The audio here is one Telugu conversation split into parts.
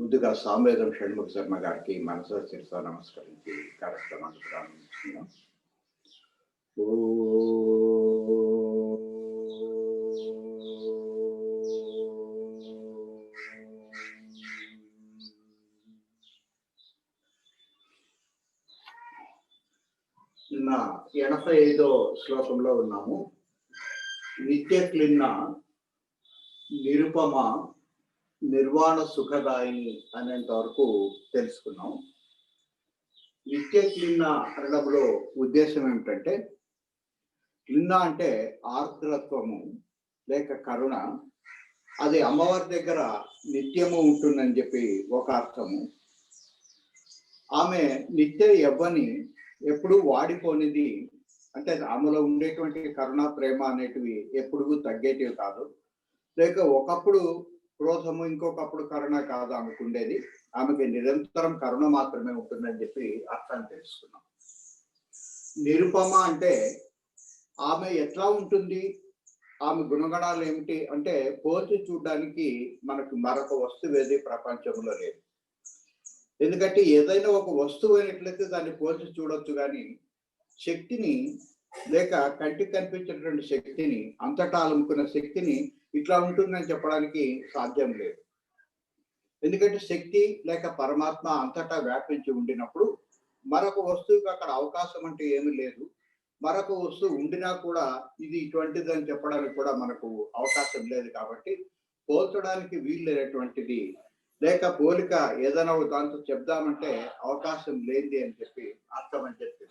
ముందుగా సామవేదం షణ్ముఖ శర్మ గారికి మనసా శిరసా నమస్కరించి కార్యక్రమాన్ని ప్రారంభిస్తున్నాం. నిన్న 85వ శ్లోకంలో ఉన్నాము. నిత్య క్లిన్న నిరుపమ నిర్వాణ సుఖదాయిని అనేంత వరకు తెలుసుకున్నాం. నిత్య క్లిన్న అనడంలో ఉద్దేశం ఏమిటంటే, క్లిన్న అంటే ఆర్ద్రత్వము లేక కరుణ. అది అమ్మవారి దగ్గర నిత్యము ఉంటుందని చెప్పి ఒక అర్థము. ఆమె నిత్య యవ్వని, ఎప్పుడు వాడిపోనిది. అంటే ఆమెలో ఉండేటువంటి కరుణ ప్రేమ అనేటివి ఎప్పుడు తగ్గేటివి కాదు. లేక ఒకప్పుడు క్రోధము, ఇంకొకప్పుడు కరుణ కాదు ఆమెకు ఉండేది. ఆమెకి నిరంతరం కరుణ మాత్రమే ఉంటుందని చెప్పి అర్థాన్ని తెలుసుకున్నాం. నిరుపమ అంటే ఆమె ఎట్లా ఉంటుంది, ఆమె గుణగణాలు ఏమిటి అంటే, పోల్చి చూడడానికి మనకు మరొక వస్తువు ఏది ప్రపంచంలో లేదు. ఎందుకంటే ఏదైనా ఒక వస్తువు అయినట్లయితే దాన్ని పోల్చి చూడొచ్చు, కానీ శక్తిని లేక కంటికి కనిపించేటువంటి శక్తిని, అంతటా అలుముకున్న శక్తిని ఇట్లా ఉంటుందని చెప్పడానికి సాధ్యం లేదు. ఎందుకంటే శక్తి లేక పరమాత్మ అంతటా వ్యాపించి ఉండినప్పుడు మరొక వస్తువుకి అక్కడ అవకాశం అంటే ఏమీ లేదు. మరొక వస్తువు ఉండినా కూడా ఇది ఇటువంటిది అని చెప్పడానికి కూడా మనకు అవకాశం లేదు. కాబట్టి పోల్చడానికి వీల్లేనటువంటిది లేక పోలిక ఏదైనా దాంతో చెప్దామంటే అవకాశం లేనిది అని చెప్పి అర్థం అని చెప్పి,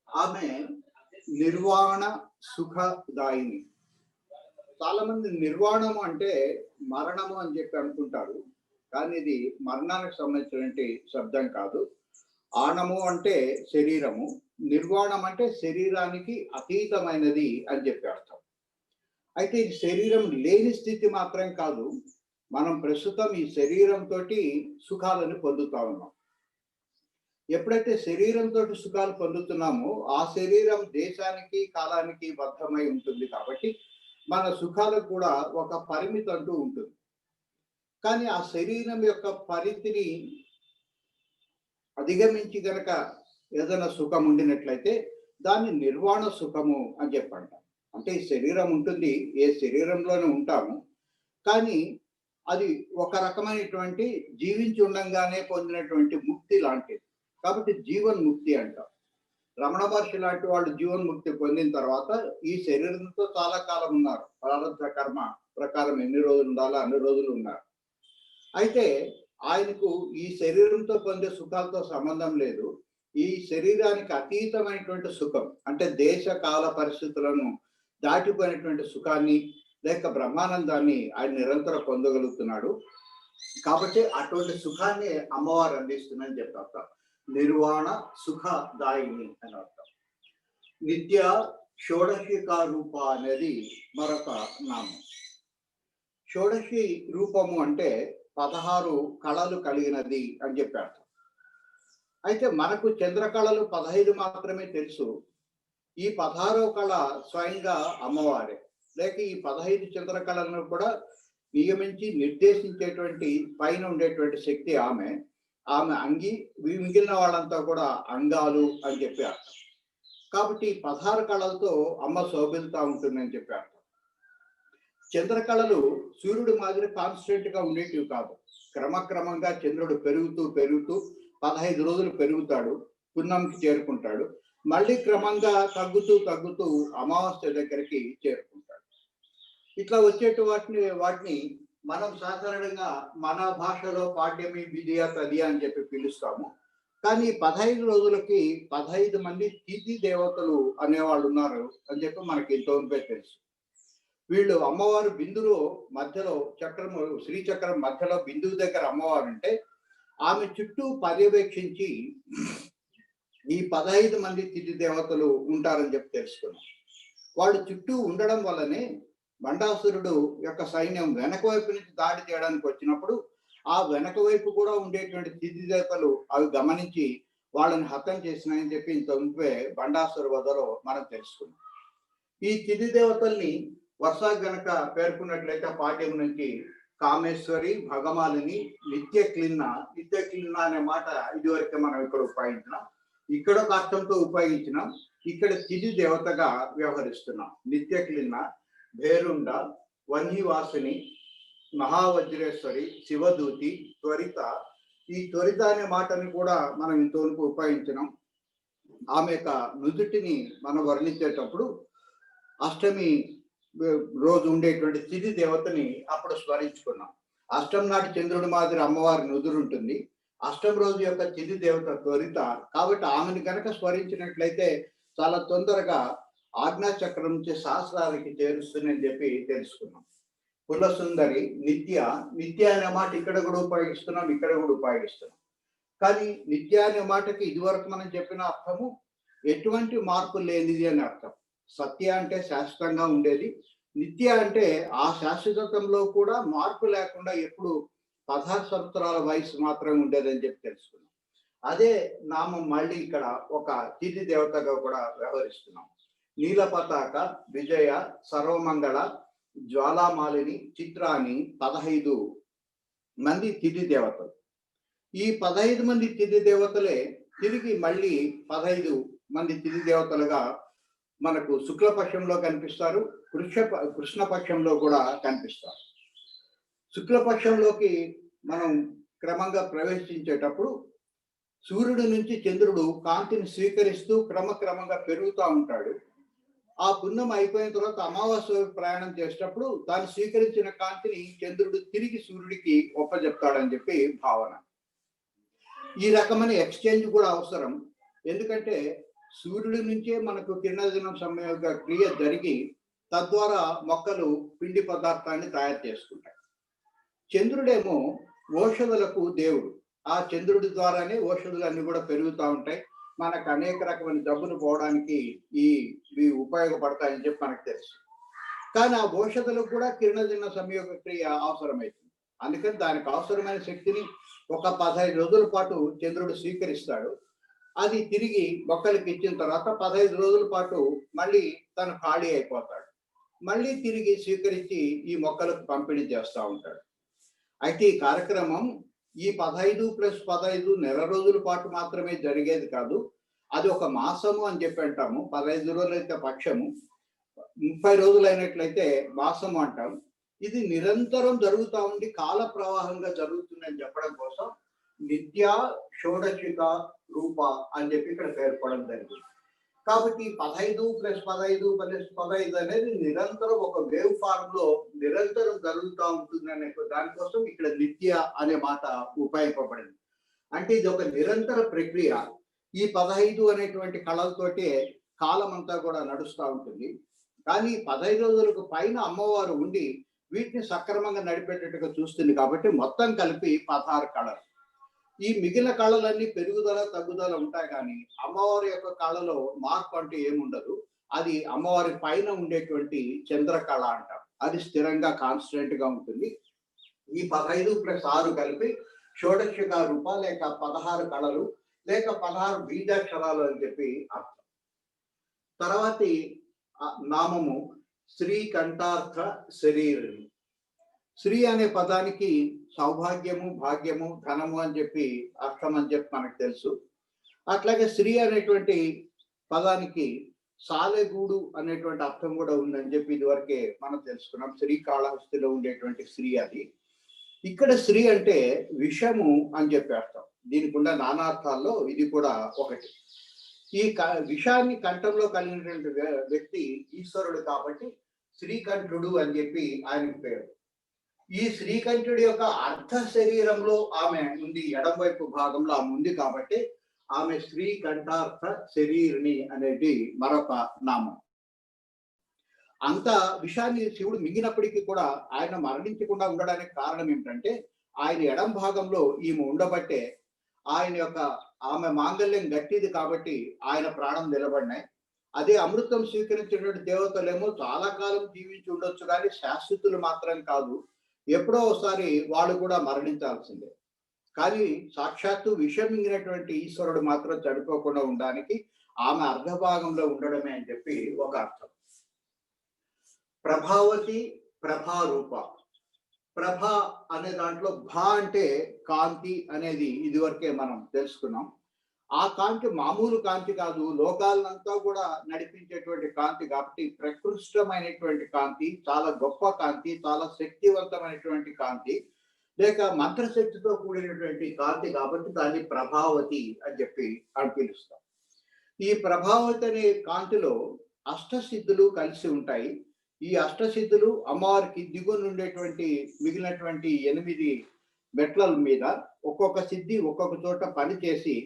ఆమె నిర్వాణ సుఖదాయిని. చాలా మంది నిర్వాణము అంటే మరణము అని చెప్పి అనుకుంటారు, కానీ ఇది మరణానికి సంబంధించినటువంటి శబ్దం కాదు. ఆణము అంటే శరీరము, నిర్వాణం అంటే శరీరానికి అతీతమైనది అని చెప్పి అర్థం. అయితే ఇది శరీరం లేని స్థితి మాత్రం కాదు. మనం ప్రస్తుతం ఈ శరీరంతో సుఖాలను పొందుతా ఉన్నాం. ఎప్పుడైతే శరీరంతో సుఖాలు పొందుతున్నామో ఆ శరీరం దేశానికి కాలానికి బద్ధమై ఉంటుంది. కాబట్టి మన సుఖాలకు కూడా ఒక పరిమితి అంటూ ఉంటుంది. కానీ ఆ శరీరం యొక్క పరిధిని అధిగమించి గనక ఏదైనా సుఖం ఉండినట్లయితే దాన్ని నిర్వాణ సుఖము అని చెప్పంట. అంటే ఈ శరీరం ఉంటుంది, ఏ శరీరంలోనే ఉంటాము, కానీ అది ఒక రకమైనటువంటి జీవించి ఉండంగానే పొందినటువంటి ముక్తి లాంటిది. కాబట్టి జీవన్ముక్తి అంటాం. రమణ మహర్షి లాంటి వాళ్ళు జీవన్ముక్తి పొందిన తర్వాత ఈ శరీరంతో చాలా కాలం ఉన్నారు. ప్రారంభ కర్మ ప్రకారం ఎన్ని రోజులు ఉండాలో అన్ని రోజులు ఉన్నారు. అయితే ఆయనకు ఈ శరీరంతో పొందే సుఖాలతో సంబంధం లేదు. ఈ శరీరానికి అతీతమైనటువంటి సుఖం, అంటే దేశ కాల పరిస్థితులను దాటిపోయినటువంటి సుఖాన్ని లేక బ్రహ్మానందాన్ని ఆయన నిరంతరం పొందగలుగుతున్నాడు. కాబట్టి అటువంటి సుఖాన్ని అమ్మవారు అందిస్తుందని చెప్తారు. నిర్వాణ సుఖదాయిని అని అర్థం. నిత్య షోడశికా రూప అనేది మరొక నామం. షోడశి రూపము అంటే 16 కళలు కలిగినది అని చెప్పి అర్థం. అయితే మనకు చంద్రకళలు 15 మాత్రమే తెలుసు. ఈ 16వ కళ స్వయంగా అమ్మవారే. లేక ఈ 15 చంద్రకళలను కూడా నియమించి నిర్దేశించేటువంటి పైన ఉండేటువంటి శక్తి ఆమె. ఆమె అంగి, మిగిలిన వాళ్ళంతా కూడా అంగాలు అని చెప్పి అర్థం. కాబట్టి 16 కళలతో అమ్మ శోభిల్తా ఉంటుందని చెప్పి అర్థం. చంద్రకళలు సూర్యుడు మాదిరి కాన్స్టెంట్ గా ఉండేటివి కాదు. క్రమక్రమంగా చంద్రుడు పెరుగుతూ పెరుగుతూ 15 రోజులు పెరుగుతాడు, పున్నంకి చేరుకుంటాడు, మళ్ళీ క్రమంగా తగ్గుతూ తగ్గుతూ అమావాస్య దగ్గరికి చేరుకుంటాడు. ఇట్లా వచ్చేటి వాటిని మనం సాధారణంగా మన భాషలో పాడ్యమి, విద్య, తదియ అని చెప్పి పిలుస్తాము. కానీ 15 రోజులకి 15 మంది తిథి దేవతలు అనేవాళ్ళు ఉన్నారు అని చెప్పి మనకి ఇంతవరకే తెలుసు. వీళ్ళు అమ్మవారు బిందులో మధ్యలో చక్రము, శ్రీచక్రం మధ్యలో బిందువు దగ్గర అమ్మవారు అంటే ఆమె చుట్టూ పర్యవేక్షించి ఈ 15 మంది తిథి దేవతలు ఉంటారని చెప్పి తెలుసుకున్నాం. వాళ్ళు చుట్టూ ఉండడం వల్లనే బండాసురుడు యొక్క సైన్యం వెనక వైపు నుంచి దాడి చేయడానికి వచ్చినప్పుడు ఆ వెనక వైపు కూడా ఉండేటువంటి తిథి దేవతలు అవి గమనించి వాళ్ళని హతం చేసినాయని చెప్పి ఇంత ఉంటే బండాసురు వదలో మనం తెలుసుకున్నాం. ఈ తిథి దేవతల్ని వరుస గనక పేర్కొన్నట్లయితే పాఠ్యం నుంచి కామేశ్వరి, భగమాలిని, నిత్య క్లిన్న. నిత్య క్లిన్న అనే మాట ఇదివరకే మనం ఇక్కడ ఉపయోగించినాం. ఇక్కడ ఒక అర్థంతో ఉపయోగించినాం. ఇక్కడ తిథి దేవతగా వ్యవహరిస్తున్నాం. నిత్య క్లిన్న, భేరుండ, వన్యవాసిని, మహావజ్రేశ్వరి, శివదూతి, త్వరిత. ఈ త్వరిత అనే మాటని కూడా మనం ఇంతవరకు ఉపయోగించినాం. ఆమె యొక్క నుదుటిని మనం వర్ణించేటప్పుడు అష్టమి రోజు ఉండేటువంటి తిథి దేవతని అప్పుడు స్మరించుకున్నాం. అష్టమి నాటి చంద్రుడి మాదిరి అమ్మవారి నుదురు ఉంటుంది. అష్టమి రోజు యొక్క తిథి దేవత త్వరిత. కాబట్టి ఆమెను కనుక స్మరించినట్లయితే చాలా తొందరగా ఆజ్ఞాచక్రం నుంచి సహస్రానికి చేరుస్తుందని చెప్పి తెలుసుకున్నాం. కులసుందరి, నిత్య. నిత్య అనే మాట ఇక్కడ కూడా ఉపయోగిస్తున్నాం, ఇక్కడ కూడా ఉపయోగిస్తున్నాం. కానీ నిత్య అనే మాటకి ఇదివరకు మనం చెప్పిన అర్థము ఎటువంటి మార్పు లేనిది అని అర్థం. సత్య అంటే శాశ్వతంగా ఉండేది. నిత్య అంటే ఆ శాశ్వతంలో కూడా మార్పు లేకుండా ఎప్పుడు 16 సంవత్సరాల వయసు మాత్రమే ఉండేదని చెప్పి తెలుసుకున్నాం. అదే నామం మళ్ళీ ఇక్కడ ఒక తిథి దేవతగా కూడా వ్యవహరిస్తున్నాం. నీల పతాక, విజయ, సర్వమంగళ, జ్వాలామాలిని, చిత్రాని 15 మంది తిథి దేవతలు. ఈ 15 మంది తిథి దేవతలే తిరిగి మళ్ళీ 15 మంది తిథి దేవతలుగా మనకు శుక్లపక్షంలో కనిపిస్తారు, కృష్ణపక్షంలో కూడా కనిపిస్తారు. శుక్లపక్షంలోకి మనం క్రమంగా ప్రవేశించేటప్పుడు సూర్యుడి నుంచి చంద్రుడు కాంతిని స్వీకరిస్తూ క్రమక్రమంగా పెరుగుతూ ఉంటాడు. ఆ పుణ్యం అయిపోయిన తర్వాత అమావాస్య ప్రయాణం చేసేటప్పుడు తాను స్వీకరించిన కాంతిని చంద్రుడు తిరిగి సూర్యుడికి ఒప్పజెప్తాడని చెప్పి భావన. ఈ రకమైన ఎక్స్చేంజ్ కూడా అవసరం. ఎందుకంటే సూర్యుడి నుంచే మనకు కిరణజనం సంయోగ క్రియ జరిగి తద్వారా మొక్కలు పిండి పదార్థాన్ని తయారు చేసుకుంటాయి. చంద్రుడేమో ఓషధులకు దేవుడు. ఆ చంద్రుడి ద్వారానే ఓషధులన్నీ కూడా పెరుగుతూ ఉంటాయి. మనకు అనేక రకమైన జబ్బులు పోవడానికి ఇవి ఉపయోగపడతాయని చెప్పి మనకు తెలుసు. కానీ ఆ ఓషధులకు కూడా కిరణజన సంయోగ క్రియ అవసరమవుతుంది. అందుకని దానికి అవసరమైన శక్తిని ఒక 15 రోజుల పాటు చంద్రుడు స్వీకరిస్తాడు. అది తిరిగి మొక్కలకి ఇచ్చిన తర్వాత 15 రోజుల పాటు మళ్ళీ తను ఖాళీ అయిపోతాడు. మళ్ళీ తిరిగి స్వీకరించి ఈ మొక్కలకు పంపిణీ చేస్తూ ఉంటాడు. అయితే ఈ కార్యక్రమం ఈ 15+15 నెల రోజుల పాటు మాత్రమే జరిగేది కాదు. అది ఒక మాసము అని చెప్పి అంటాము. 15 రోజులైతే పక్షము, 30 రోజులు అయినట్లయితే మాసము అంటాం. ఇది నిరంతరం జరుగుతూ ఉండి కాల ప్రవాహంగా జరుగుతుందని చెప్పడం కోసం నిత్య షోడశిక రూప అని చెప్పి ఇక్కడ పేర్కొనడం జరిగింది. కాబట్టి 15+15+15 అనేది నిరంతరం ఒక వేవ్ ఫార్మ్ లో నిరంతరం జరుగుతూ ఉంటుంది అనే దానికోసం ఇక్కడ నిత్య అనే మాట ఉపయోగింపబడింది. అంటే ఇది ఒక నిరంతర ప్రక్రియ. ఈ 15 అనేటువంటి కళలతోటే కాలం అంతా కూడా నడుస్తూ ఉంటుంది. కానీ 15 రోజులకు పైన అమ్మవారు ఉండి వీటిని సక్రమంగా నడిపేటట్టుగా చూస్తుంది. కాబట్టి మొత్తం కలిపి 16 కళలు. ఈ మిగిలిన కళలన్నీ పెరుగుదల తగ్గుదల ఉంటాయి, కానీ అమ్మవారి యొక్క కళలో మార్పు అంటే ఏముండదు. అది అమ్మవారి పైన ఉండేటువంటి చంద్రకళ అంటాం. అది స్థిరంగా కాన్స్టెంట్ గా ఉంటుంది. ఈ 15+6 కలిపి షోడశిక రూప లేక 16 కళలు లేక 16 బీజాక్షరాలు అని చెప్పి అర్థం. తర్వాతి నామము శ్రీకంఠార్థ శరీరిణి. శ్రీ అనే పదానికి సౌభాగ్యము, భాగ్యము, ధనము అని చెప్పి అర్థం అని చెప్పి మనకు తెలుసు. అట్లాగే శ్రీ అనేటువంటి పదానికి సాలెగూడు అనేటువంటి అర్థం కూడా ఉందని చెప్పి ఇదివరకే మనం తెలుసుకున్నాం. శ్రీకాళహస్తిలో ఉండేటువంటి శ్రీ అది. ఇక్కడ శ్రీ అంటే విషము అని చెప్పి అర్థం. దీనికి ఉన్న నానార్థాల్లో ఇది కూడా ఒకటి. ఈ విషాన్ని కంఠంలో కలిగినటువంటి వ్యక్తి ఈశ్వరుడు కాబట్టి శ్రీకంఠుడు అని చెప్పి ఆయనకు పేరు. ఈ శ్రీకంఠుడి యొక్క అర్ధ శరీరంలో ఆమె ఉంది, ఎడం వైపు భాగంలో ఆమె ఉంది కాబట్టి ఆమె శ్రీకంఠార్థ శరీరిణి అనేది మరొక నామం. అంత విషయాన్ని శివుడు మింగినప్పటికీ కూడా ఆయన మరణించకుండా ఉండడానికి కారణం ఏంటంటే ఆయన ఎడం భాగంలో ఈమె ఉండబట్టే ఆమె మాంగళ్యం గట్టిది కాబట్టి ఆయన ప్రాణం నిలబడినాయి. అదే అమృతం స్వీకరించినటువంటి దేవతలేమో చాలా కాలం జీవించి ఉండొచ్చు, కానీ శాశ్వతులు మాత్రం కాదు. ఎప్పుడో ఒకసారి వాళ్ళు కూడా మరణించాల్సిందే. కానీ సాక్షాత్తు విషం మింగినటువంటి ఈశ్వరుడు మాత్రం చనిపోకుండా ఉండడానికి ఆమె అర్ధభాగంలో ఉండడమే అని చెప్పి ఒక అర్థం. ప్రభావతి, ప్రభారూప. ప్రభ అనే దాంట్లో భ అంటే కాంతి అనేది ఇదివరకే మనం తెలుసుకున్నాం. ఆ కాంతి మామూలు కాంతి కాదు, లోకాలనంతా కూడా నడిపించేటువంటి కాంతి కాబట్టి ప్రకృష్టమైనటువంటి కాంతి, చాలా గొప్ప కాంతి, చాలా శక్తివంతమైనటువంటి కాంతి, లేక మంత్రశక్తితో కూడినటువంటి కాంతి కాబట్టి దాన్ని ప్రభావతి అని చెప్పి అని పిలుస్తాం. ఈ ప్రభావతి అనే కాంతిలో అష్టసిద్ధులు కలిసి ఉంటాయి. ఈ అష్టసిద్ధులు అమ్మవారికి దిగువన ఉండేటువంటి మిగిలినటువంటి 8 మెట్ల మీద ఒక్కొక్క సిద్ధి ఒక్కొక్క చోట పనిచేసి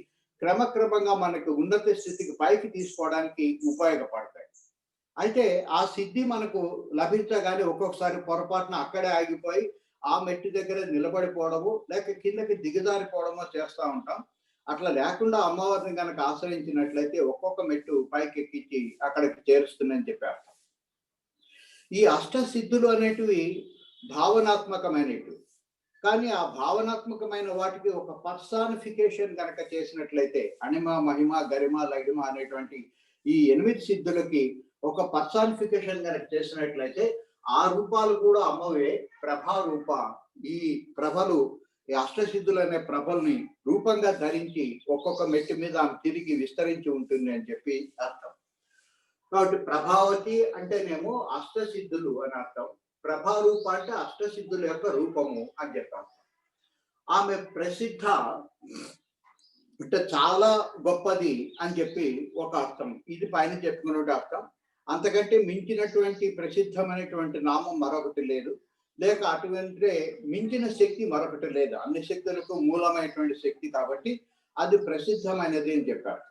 క్రమక్రమంగా మనకు ఉన్నత స్థితికి పైకి తీసుకోవడానికి ఉపయోగపడతాయి. అయితే ఆ సిద్ధి మనకు లభించగానే ఒక్కొక్కసారి పొరపాటున అక్కడే ఆగిపోయి ఆ మెట్టు దగ్గర నిలబడిపోవడము, లేక కిందకి దిగజారిపోవడమో చేస్తూ ఉంటాం. అట్లా లేకుండా అమ్మవారిని కనుక ఆశ్రయించినట్లయితే ఒక్కొక్క మెట్టు పైకి ఎక్కించి అక్కడికి చేరుస్తుందని చెప్పారు. ఈ అష్టసిద్ధులు అనేటివి భావనాత్మకమైనవి. కానీ ఆ భావనాత్మకమైన వాటికి ఒక పర్సానిఫికేషన్ కనుక చేసినట్లయితే అణిమ, మహిమ, గరిమ, లగిమ అనేటువంటి ఈ 8 సిద్ధులకి ఒక పర్సానిఫికేషన్ కనుక చేసినట్లయితే ఆ రూపాలు కూడా అమ్మవే ప్రభా రూప. ఈ ప్రభలు, ఈ అష్టసిద్ధులు అనే ప్రభల్ని రూపంగా ధరించి ఒక్కొక్క మెట్టు మీద ఆమె తిరిగి విస్తరించి ఉంటుంది అని చెప్పి అర్థం. కాబట్టి ప్రభావతి అంటేనేమో అష్టసిద్ధులు అని అర్థం, ప్రభారూప అంటే అష్టసిద్ధుల యొక్క రూపము అని చెప్పాం. ఆమె ప్రసిద్ధ అంటే చాలా గొప్పది అని చెప్పి ఒక అర్థం, ఇది పైన చెప్పుకునే అర్థం. అంతకంటే మించినటువంటి ప్రసిద్ధమైనటువంటి నామం మరొకటి లేదు, లేక అటువంటి మించిన శక్తి మరొకటి లేదు. అన్ని శక్తులకు మూలమైనటువంటి శక్తి కాబట్టి అది ప్రసిద్ధమైనది అని చెప్పారు.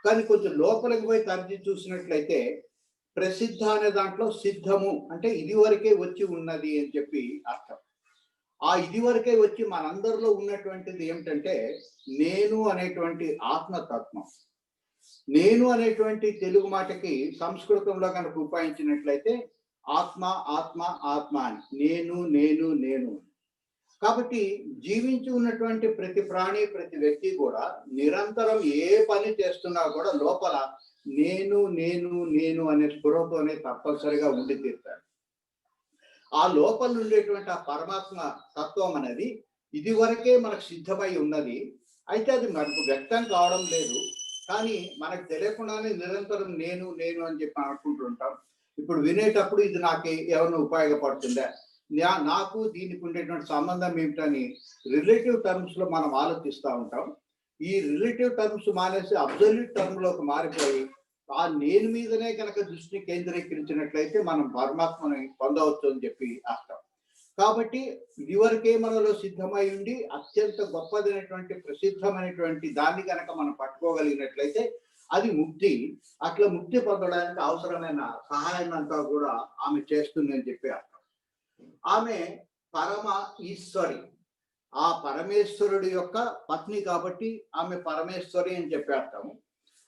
కానీ కొంచెం లోపలికి పోయి తరచి చూసినట్లయితే ప్రసిద్ధ అనే దాంట్లో సిద్ధము అంటే ఇది వరకే వచ్చి ఉన్నది అని చెప్పి అర్థం. ఆ ఇది వరకే వచ్చి మనందరిలో ఉన్నటువంటిది ఏమిటంటే నేను అనేటువంటి ఆత్మతత్వం. నేను అనేటువంటి తెలుగు మాటకి సంస్కృతంలో కనుక ఉపయోగించినట్లయితే ఆత్మ ఆత్మ ఆత్మ అని, నేను నేను నేను. కాబట్టి జీవించి ఉన్నటువంటి ప్రతి ప్రాణి, ప్రతి వ్యక్తి కూడా నిరంతరం ఏ పని చేస్తున్నా కూడా లోపల నేను నేను నేను అనే స్పృహతోనే తప్పనిసరిగా ఉండి తీరుతాడు. ఆ లోపల ఉండేటువంటి ఆ పరమాత్మ తత్వం అనేది ఇది వరకే మనకు సిద్ధమై ఉన్నది. అయితే అది మనకు వ్యక్తం కావడం లేదు. కానీ మనకు తెలియకుండానే నిరంతరం నేను నేను అని చెప్పి అనుకుంటుంటాం. ఇప్పుడు వినేటప్పుడు ఇది నాకు ఏమైనా ఉపయోగపడుతుందా, నాకు దీనికి ఉండేటువంటి సంబంధం ఏమిటని రిలేటివ్ టర్మ్స్ లో మనం ఆలోచిస్తూ ఉంటాం. ఈ రిలేటివ్ టర్మ్స్ మానేసి అబ్సల్యూట్ టర్మ్ లోకి మారిపోయి ఆ నేను మీదనే కనుక దృష్టిని కేంద్రీకరించినట్లయితే మనం పరమాత్మని పొందవచ్చు అని చెప్పి అర్థం. కాబట్టి ఇదివరకే మనలో సిద్ధమై ఉండి అత్యంత గొప్పదైనటువంటి ప్రసిద్ధమైనటువంటి దాన్ని కనుక మనం పట్టుకోగలిగినట్లయితే అది ముక్తి. అట్లా ముక్తి పొందడానికి అవసరమైన సహాయం అంతా కూడా ఆమె చేస్తుంది అని చెప్పి అర్థం. ఆమె పరమ ఈశ్వరి, ఆ పరమేశ్వరుడి యొక్క పత్ని కాబట్టి ఆమె పరమేశ్వరి అని చెప్పి అర్థం.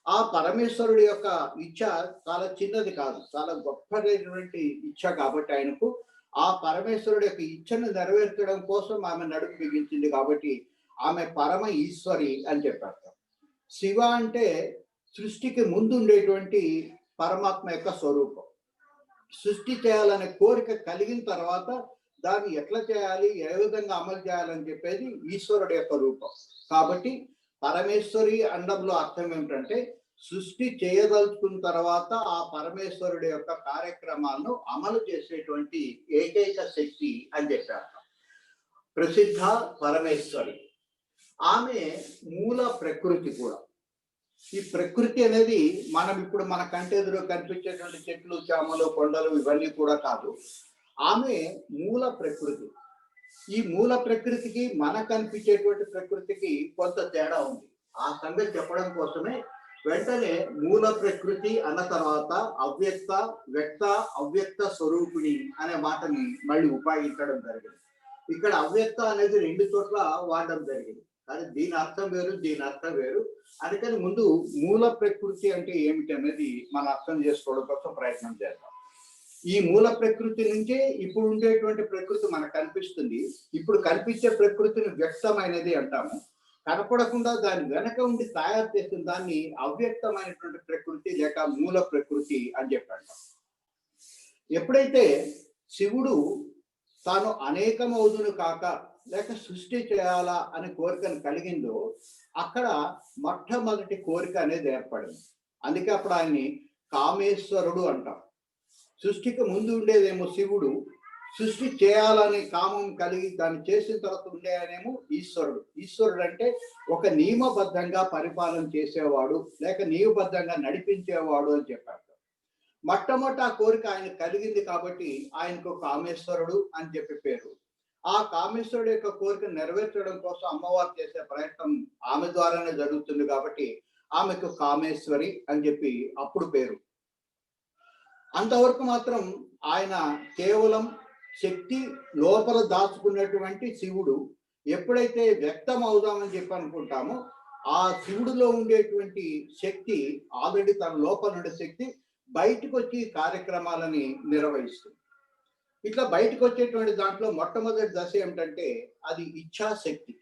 ఆ పరమేశ్వరుడి యొక్క ఇచ్ఛ చాలా చిన్నది కాదు, చాలా గొప్పదైనటువంటి ఇచ్ఛ కాబట్టి ఆయనకు ఆ పరమేశ్వరుడి యొక్క ఇచ్ఛను నెరవేర్చడం కోసం ఆమె నడుము బిగించింది కాబట్టి ఆమె పరమ ఈశ్వరి అని చెప్పారు. శివ అంటే సృష్టికి ముందు ఉండేటువంటి పరమాత్మ యొక్క స్వరూపం. సృష్టి చేయాలనే కోరిక కలిగిన తర్వాత దాన్ని ఎట్లా చేయాలి, ఏ విధంగా అమలు చేయాలని చెప్పేది ఈశ్వరుడి యొక్క రూపం. కాబట్టి పరమేశ్వరి అండంలో అర్థం ఏమిటంటే సృష్టి చేయదలుచుకున్న తర్వాత ఆ పరమేశ్వరుడి యొక్క కార్యక్రమాలను అమలు చేసేటువంటి ఏకైక శక్తి అని చెప్పారు. ప్రసిద్ధ పరమేశ్వరి. ఆమె మూల ప్రకృతి కూడా. ఈ ప్రకృతి అనేది మనం ఇప్పుడు మన కంటెదురు కనిపించేటువంటి చెట్లు, చేమలు, కొండలు ఇవన్నీ కూడా కాదు. ఆమె మూల ప్రకృతి. ఈ మూల ప్రకృతికి మనకు కనిపించేటువంటి ప్రకృతికి కొంత తేడా ఉంది. ఆ సంగతి చెప్పడం కోసమే వెంటనే మూల ప్రకృతి అన్న తర్వాత అవ్యక్త, వ్యక్త, అవ్యక్త స్వరూపిణి అనే మాటని మళ్ళీ ఉపయోగించడం జరిగింది. ఇక్కడ అవ్యక్త అనేది 2 చోట్ల వాడడం జరిగింది. కానీ దీని అర్థం వేరు, దీని అర్థం వేరు. అందుకని ముందు మూల ప్రకృతి అంటే ఏమిటి అనేది మనం అర్థం చేసుకోవడం కోసం ప్రయత్నం చేద్దాం. ఈ మూల ప్రకృతి నుంచే ఇప్పుడు ఉండేటువంటి ప్రకృతి మనకు కనిపిస్తుంది. ఇప్పుడు కనిపించే ప్రకృతిని వ్యక్తమైనది అంటాము. కనపడకుండా దాని వెనక ఉండి తయారు చేసిన దాన్ని అవ్యక్తమైనటువంటి ప్రకృతి లేక మూల ప్రకృతి అని చెప్పంటాం. ఎప్పుడైతే శివుడు తాను అనేకమవుదును కాక లేక సృష్టి చేయాలా అనే కోరికను కలిగిందో అక్కడ మొట్టమొదటి కోరిక అనేది ఏర్పడింది. అందుకే అప్పుడు ఆయన్ని కామేశ్వరుడు అంటాం. సృష్టికి ముందు ఉండేదేమో శివుడు, సృష్టి చేయాలని కామం కలిగి దాన్ని చేసిన తర్వాత ఉండేనేమో ఈశ్వరుడు. ఈశ్వరుడు అంటే ఒక నియమబద్ధంగా పరిపాలన చేసేవాడు లేక నియమబద్ధంగా నడిపించేవాడు అని చెప్పారు. మొట్టమొదటి ఆ కోరిక ఆయన కలిగింది కాబట్టి ఆయనకు కామేశ్వరుడు అని చెప్పి పేరు. ఆ కామేశ్వరుడు యొక్క కోరిక నెరవేర్చడం కోసం అమ్మవారు చేసే ప్రయత్నం ఆమె ద్వారానే జరుగుతుంది కాబట్టి ఆమెకు కామేశ్వరి అని చెప్పి అప్పుడు పేరు. అంతవరకు మాత్రం ఆయన కేవలం శక్తి లోపల దాచుకున్నటువంటి శివుడు ఎప్పుడైతే వ్యక్తం అవుదామని చెప్పి అనుకుంటామో ఆ శివుడిలో ఉండేటువంటి శక్తి ఆల్రెడీ తన లోపల ఉండే శక్తి బయటకు వచ్చి కార్యక్రమాలని నిర్వహిస్తుంది. ఇట్లా బయటకు వచ్చేటువంటి దాంట్లో మొట్టమొదటి దశ ఏమిటంటే అది ఇచ్ఛాశక్తి.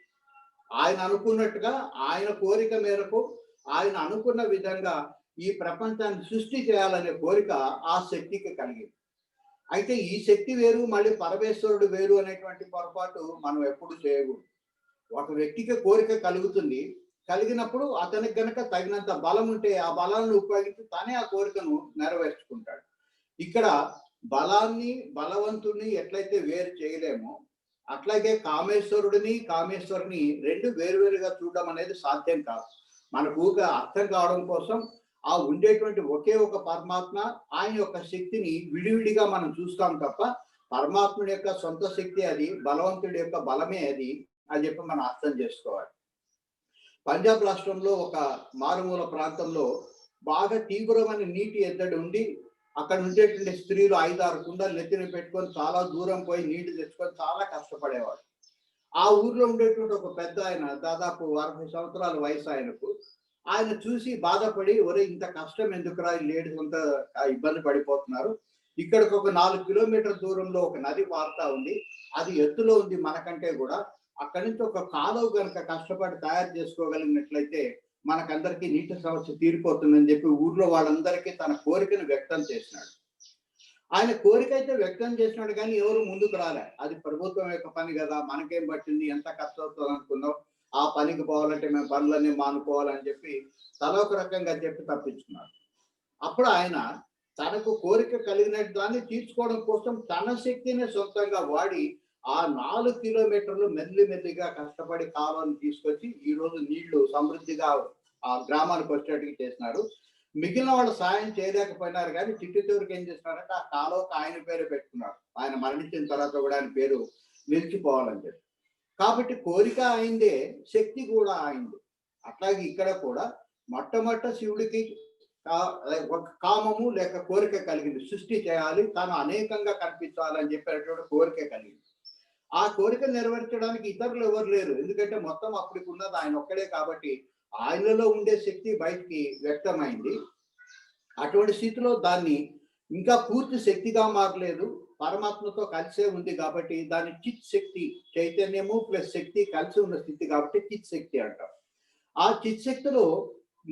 ఆయన అనుకున్నట్టుగా ఆయన కోరిక మేరకు ఆయన అనుకున్న విధంగా ఈ ప్రపంచాన్ని సృష్టి చేయాలనే కోరిక ఆ శక్తికి కలిగింది. అయితే ఈ శక్తి వేరు మళ్ళీ పరమేశ్వరుడు వేరు అనేటువంటి పొరపాటు మనం ఎప్పుడు చేయకూడదు. ఒక వ్యక్తికి కోరిక కలుగుతుంది, కలిగినప్పుడు అతనికి గనక తగినంత బలం ఉంటే ఆ బలాన్ని ఉపయోగించి తనే ఆ కోరికను నెరవేర్చుకుంటాడు. ఇక్కడ బలాన్ని బలవంతుడిని ఎట్లయితే వేరు చేయలేమో అట్లాగే కామేశ్వరుని రెండు వేరువేరుగా చూడడం అనేది సాధ్యం కాదు. మనకు అర్థం కావడం కోసం ఆ ఉండేటువంటి ఒకే ఒక పరమాత్మ ఆయన యొక్క శక్తిని విడివిడిగా మనం చూస్తాం తప్ప పరమాత్ముడి యొక్క సొంత శక్తి అది, బలవంతుడి యొక్క బలమే అది అని చెప్పి మనం అర్థం చేసుకోవాలి. పంజాబ్ రాష్ట్రంలో ఒక మారుమూల ప్రాంతంలో బాగా తీవ్రమైన నీటి ఎద్దడి ఉండి అక్కడ ఉండేటువంటి స్త్రీలు 5-6 కుండలు నెత్తిన పెట్టుకొని చాలా దూరం పోయి నీళ్లు తెచ్చుకొని చాలా కష్టపడేవాడు. ఆ ఊర్లో ఉండేటువంటి ఒక పెద్ద ఆయన, దాదాపు 60 సంవత్సరాల వయసు ఆయనకు, ఆయన చూసి బాధపడి ఒరే ఇంత కష్టం ఎందుకురా, లేడీస్ అంతా ఇబ్బంది పడిపోతున్నారు, ఇక్కడికి ఒక 4 కిలోమీటర్ల దూరంలో ఒక నది పారుతా ఉంది, అది ఎత్తులో ఉంది మనకంటే కూడా, అక్కడి నుంచి ఒక కాలువ కనుక కష్టపడి తయారు చేసుకోగలిగినట్లయితే మనకందరికీ నీటి సమస్య తీరిపోతుందని చెప్పి ఊర్లో వాళ్ళందరికీ తన కోరికను వ్యక్తం చేసినాడు. ఆయన కోరిక అయితే వ్యక్తం చేసినాడు కానీ ఎవరు ముందుకు రాలే. అది ప్రభుత్వం యొక్క పని కదా, మనకేం పట్టింది, ఎంత ఖర్చు అవుతుంది అనుకున్నావు, ఆ పనికి పోవాలంటే మేము పనులన్నీ మానుకోవాలని చెప్పి తల ఒక రకంగా చెప్పి తప్పించుకున్నాడు. అప్పుడు ఆయన తనకు కోరిక కలిగిన దాన్ని తీర్చుకోవడం కోసం తన శక్తిని సొంతంగా వాడి ఆ 4 కిలోమీటర్లు మెల్లిగా కష్టపడి కాలువని తీసుకొచ్చి ఈ రోజు నీళ్లు సమృద్ధిగా ఆ గ్రామానికి వచ్చేట్టుగా చేసినారు. మిగిలిన వాళ్ళు సాయం చేయలేకపోయినారు కానీ చిట్టు చివరికి ఏం చేస్తున్నారంటే ఆ కాలువకు ఆయన పేరు పెట్టుకున్నారు. ఆయన మరణించిన తర్వాత కూడా ఆయన పేరు నిలిచిపోవాలని చెప్పి. కాబట్టి కోరిక అయిందే, శక్తి కూడా అయింది. అట్లాగే ఇక్కడ కూడా మొట్టమొదట శివుడికి ఒక కామము లేక కోరిక కలిగింది, సృష్టి చేయాలి, తాను అనేకంగా కనిపించాలని చెప్పేటువంటి కోరిక కలిగింది. ఆ కోరిక నెరవేర్చడానికి ఇతరులు ఎవరు లేరు, ఎందుకంటే మొత్తం అప్పటికి ఉన్నది ఆయన ఒక్కడే కాబట్టి ఆయనలో ఉండే శక్తి బయటికి వ్యక్తమైంది. అటువంటి స్థితిలో దాన్ని ఇంకా పూర్తి శక్తిగా మారలేదు, పరమాత్మతో కలిసే ఉంది కాబట్టి దాని చిత్ శక్తి, చైతన్యము ప్లస్ శక్తి కలిసి ఉన్న స్థితి కాబట్టి చిత్ శక్తి అంటాం. ఆ చిత్ శక్తిలో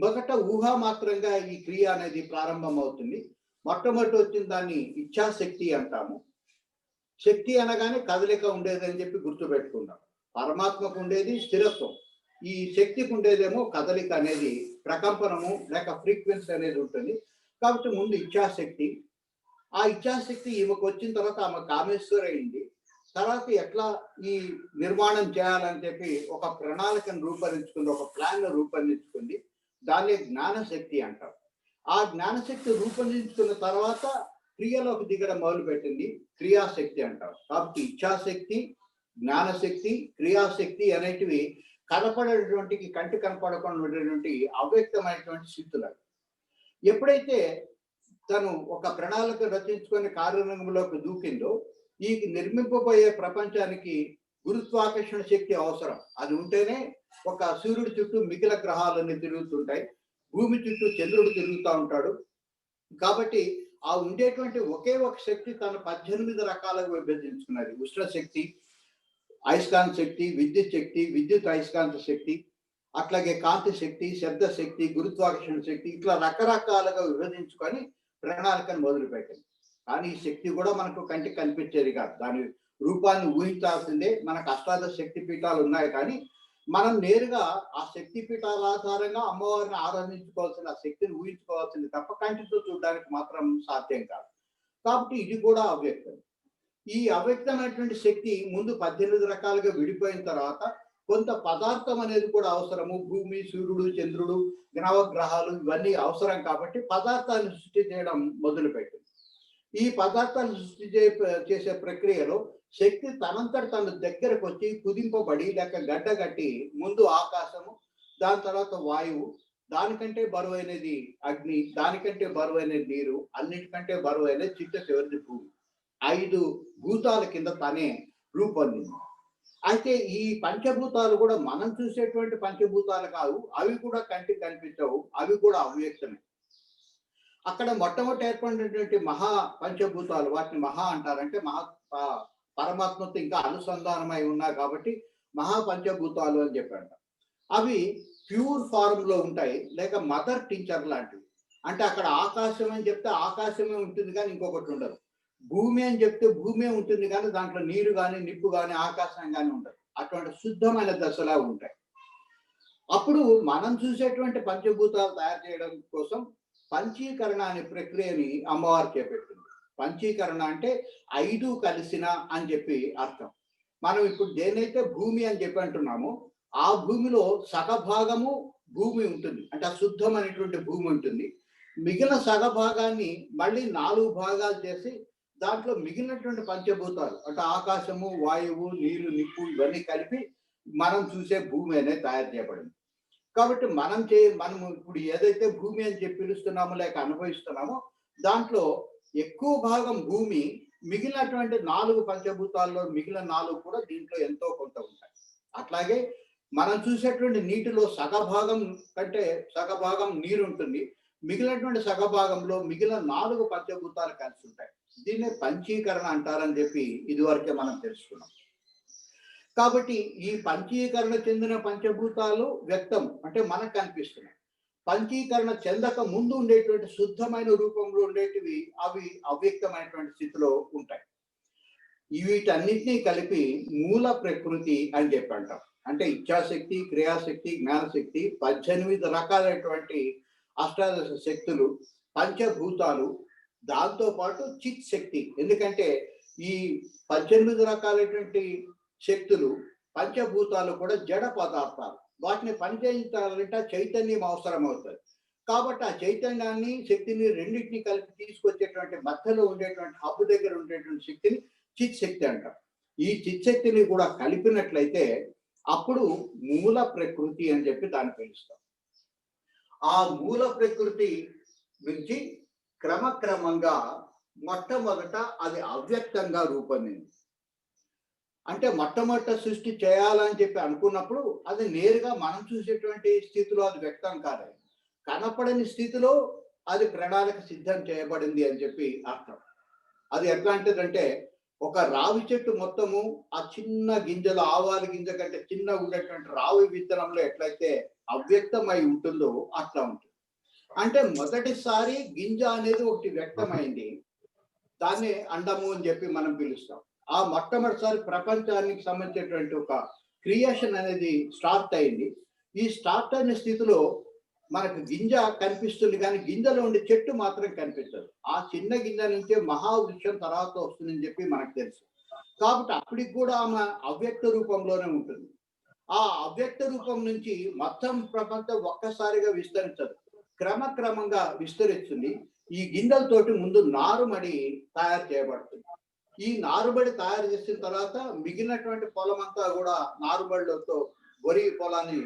మొదట ఊహామాత్రంగా ఈ క్రియ అనేది ప్రారంభం అవుతుంది. మొట్టమొదటి వచ్చిన దాన్ని ఇచ్ఛాశక్తి అంటాము. శక్తి అనగానే కదలిక ఉండేది అని చెప్పి గుర్తుపెట్టుకుంటాం. పరమాత్మకు ఉండేది స్థిరత్వం, ఈ శక్తికి ఉండేదేమో కదలిక అనేది, ప్రకంపనము లేక ఫ్రీక్వెన్సీ అనేది ఉంటుంది. కాబట్టి ముందు ఇచ్ఛాశక్తి, ఆ ఇచ్ఛాశక్తి ఈమెకు వచ్చిన తర్వాత ఆమె కామేశ్వరి అయింది. తర్వాత ఎట్లా ఈ నిర్మాణం చేయాలని చెప్పి ఒక ప్రణాళికను రూపొందించుకుంది, ఒక ప్లాన్ రూపొందించుకుంది. దాన్ని జ్ఞానశక్తి అంటారు. ఆ జ్ఞానశక్తి రూపొందించుకున్న తర్వాత క్రియలోకి దిగడం మొదలుపెట్టింది, క్రియాశక్తి అంటారు. కాబట్టి ఇచ్ఛాశక్తి, జ్ఞానశక్తి, క్రియాశక్తి అనేటివి కనపడేటువంటి, కంటి కనపడకుండా ఉండేటువంటి అవ్యక్తమైనటువంటి స్థితులు. ఎప్పుడైతే తను ఒక ప్రణాళిక రచించుకొని కార్యరంగంలోకి దూకిందో, ఈ నిర్మింపబోయే ప్రపంచానికి గురుత్వాకర్షణ శక్తి అవసరం. అది ఉంటేనే ఒక సూర్యుడి చుట్టూ మిగిలిన గ్రహాలన్నీ తిరుగుతుంటాయి, భూమి చుట్టూ చంద్రుడు తిరుగుతూ ఉంటాడు. కాబట్టి ఆ ఉండేటువంటి ఒకే ఒక శక్తి తను 18 రకాలుగా విభజించుకున్నది. ఉష్ణ శక్తి, అయస్కాంత శక్తి, విద్యుత్ శక్తి, విద్యుత్ అయస్కాంత శక్తి, అట్లాగే కాంతి శక్తి, శబ్ద శక్తి, గురుత్వాకర్షణ శక్తి, ఇట్లా రకరకాలుగా విభజించుకొని ప్రణాళికను మొదలుపెట్టింది. కానీ ఈ శక్తి కూడా మనకు కంటికి కనిపించేది కాదు. దాని రూపాన్ని ఊహించాల్సిందే. మనకు అష్టాదశ శక్తి పీఠాలు ఉన్నాయి, కానీ మనం నేరుగా ఆ శక్తి పీఠాల ఆధారంగా అమ్మవారిని ఆరాధించుకోవాల్సిన శక్తిని ఊహించుకోవాల్సింది తప్ప కంటితో చూడడానికి మాత్రం సాధ్యం కాదు. కాబట్టి ఇది కూడా అవ్యక్తం. ఈ అవ్యక్తమైనటువంటి శక్తి ముందు 18 రకాలుగా విడిపోయిన తర్వాత కొంత పదార్థం అనేది కూడా అవసరము. భూమి, సూర్యుడు, చంద్రుడు, నవగ్రహాలు ఇవన్నీ అవసరం కాబట్టి పదార్థాన్ని సృష్టి చేయడం మొదలుపెట్టింది. ఈ పదార్థాన్ని సృష్టి చేసే ప్రక్రియలో శక్తి తనంతట తన దగ్గరకు వచ్చి కుదింపబడి లేక గడ్డగట్టి ముందు ఆకాశము, దాని తర్వాత వాయువు, దానికంటే బరువైనది అగ్ని, దానికంటే బరువైనది నీరు, అన్నిటికంటే బరువైనది చిట్ట చివరిది భూమి. 5 భూతాల కింద తనే రూపొందింది. అయితే ఈ పంచభూతాలు కూడా మనం చూసేటువంటి పంచభూతాలు కావు. అవి కూడా కంటికి కనిపించవు. అవి కూడా అవ్యక్తమే. అక్కడ మొట్టమొదటి ఏర్పడినటువంటి మహా పంచభూతాలు, వాటిని మహా అంటారంటే పరమాత్మతో ఇంకా అనుసంధానమై ఉన్నాయి కాబట్టి మహా పంచభూతాలు అని చెప్పారు. అవి ప్యూర్ ఫార్మ్ లో ఉంటాయి, లేక మదర్ టించర్ లాంటివి. అంటే అక్కడ ఆకాశం అని చెప్తే ఆకాశమే ఉంటుంది కానీ ఇంకొకటి ఉండదు. భూమి అని చెప్తే భూమే ఉంటుంది కానీ దాంట్లో నీరు కానీ నిప్పు కానీ ఆకాశం కానీ ఉండదు. అటువంటి శుద్ధమైన దశలా ఉంటాయి. అప్పుడు మనం చూసేటువంటి పంచభూతాలు తయారు చేయడం కోసం పంచీకరణ అనే ప్రక్రియని అమ్మవారు చేపట్టింది. పంచీకరణ అంటే 5 కలిసిన అని చెప్పి అర్థం. మనం ఇప్పుడు దేనైతే భూమి అని చెప్పి అంటున్నామో ఆ భూమిలో సగభాగము భూమి ఉంటుంది, అంటే అశుద్ధమైనటువంటి భూమి ఉంటుంది. మిగిలిన సగభాగాన్ని మళ్ళీ 4 భాగాలు చేసి దాంట్లో మిగిలినటువంటి పంచభూతాలు అంటే ఆకాశము, వాయువు, నీరు, నిప్పు ఇవన్నీ కలిపి మనం చూసే భూమి అనేది తయారు చేయబడింది. కాబట్టి మనం ఇప్పుడు ఏదైతే భూమి అని చెప్పి పిలుస్తున్నామో లేక అనుభవిస్తున్నామో దాంట్లో ఎక్కువ భాగం భూమి, మిగిలినటువంటి 4 పంచభూతాల్లో మిగిలిన 4 కూడా దీంట్లో ఎంతో కొంత ఉంటాయి. అట్లాగే మనం చూసేటువంటి నీటిలో సగభాగం కంటే సగభాగం నీరు ఉంటుంది, మిగిలినటువంటి సగభాగంలో మిగిలిన 4 పంచభూతాలు కలిసి ఉంటాయి. దీన్నే పంచీకరణ అంటారని చెప్పి ఇదివరకే మనం తెలుసుకున్నాం. కాబట్టి ఈ పంచీకరణ చెందిన పంచభూతాలు వ్యక్తం అంటే మనకు కనిపిస్తున్నాయి. పంచీకరణ చెందక ముందు ఉండేటువంటి శుద్ధమైన రూపంలో ఉండేటివి అవి అవ్యక్తమైనటువంటి స్థితిలో ఉంటాయి. వీటన్నిటినీ కలిపి మూల ప్రకృతి అని చెప్పి అంటాం. అంటే ఇచ్ఛాశక్తి, క్రియాశక్తి, జ్ఞానశక్తి 18 రకాలైనటువంటి అష్టాదశ శక్తులు, పంచభూతాలు, దాంతో పాటు చిత్ శక్తి. ఎందుకంటే ఈ 18 రకాలైనటువంటి శక్తులు, పంచభూతాలు కూడా జడ పదార్థాలు. వాటిని పనిచేయించాలంటే చైతన్యం అవసరం అవుతుంది. కాబట్టి ఆ చైతన్యాన్ని, శక్తిని రెండింటిని కలిపి తీసుకొచ్చేటువంటి మధ్యలో ఉండేటువంటి హబ్బు దగ్గర ఉండేటువంటి శక్తిని చిత్ శక్తి అంటారు. ఈ చిత్ శక్తిని కూడా కలిపినట్లయితే అప్పుడు మూల ప్రకృతి అని చెప్పి దాన్ని పిలుస్తాం. ఆ మూల ప్రకృతి నుంచి క్రమక్రమంగా మొట్టమొదట అది అవ్యక్తంగా రూపొందింది. అంటే మొట్టమొదట సృష్టి చేయాలని చెప్పి అనుకున్నప్పుడు అది నేరుగా మనం చూసేటువంటి స్థితిలో అది వ్యక్తం కాదు. కనపడని స్థితిలో అది ప్రణాళిక సిద్ధం చేయబడింది అని చెప్పి అర్థం. అది ఎట్లాంటిదంటే ఒక రావి చెట్టు మొత్తము ఆ చిన్న గింజలు, ఆవాల గింజ కంటే చిన్న ఉండేటువంటి రావి విత్తనంలో ఎట్లయితే అవ్యక్తమై ఉంటుందో అట్లా ఉంటుంది. అంటే మొదటిసారి గింజ అనేది ఒకటి వ్యక్తమైంది, దాన్ని అండము అని చెప్పి మనం పిలుస్తాం. ఆ మొట్టమొదటిసారి ప్రపంచానికి సంబంధించినటువంటి ఒక క్రియేషన్ అనేది స్టార్ట్ అయింది. ఈ స్టార్ట్ అయిన స్థితిలో మనకు గింజ కనిపిస్తుంది కానీ గింజలో ఉండే చెట్టు మాత్రం కనిపించదు. ఆ చిన్న గింజ నుంచే మహావృక్షం తర్వాత వస్తుందని చెప్పి మనకు తెలుసు. కాబట్టి అప్పటికి కూడా ఆమె అవ్యక్త రూపంలోనే ఉంటుంది. ఆ అవ్యక్త రూపం నుంచి మొత్తం ప్రపంచం ఒక్కసారిగా విస్తరించదు, క్రమక్రమంగా విస్తరిస్తుంది. ఈ గింజలతోటి ముందు నారుమడి తయారు చేయబడుతుంది. ఈ నారుబడి తయారు చేసిన తర్వాత మిగిలినటువంటి పొలం అంతా కూడా నారుబడిలతో వరి పొలాన్ని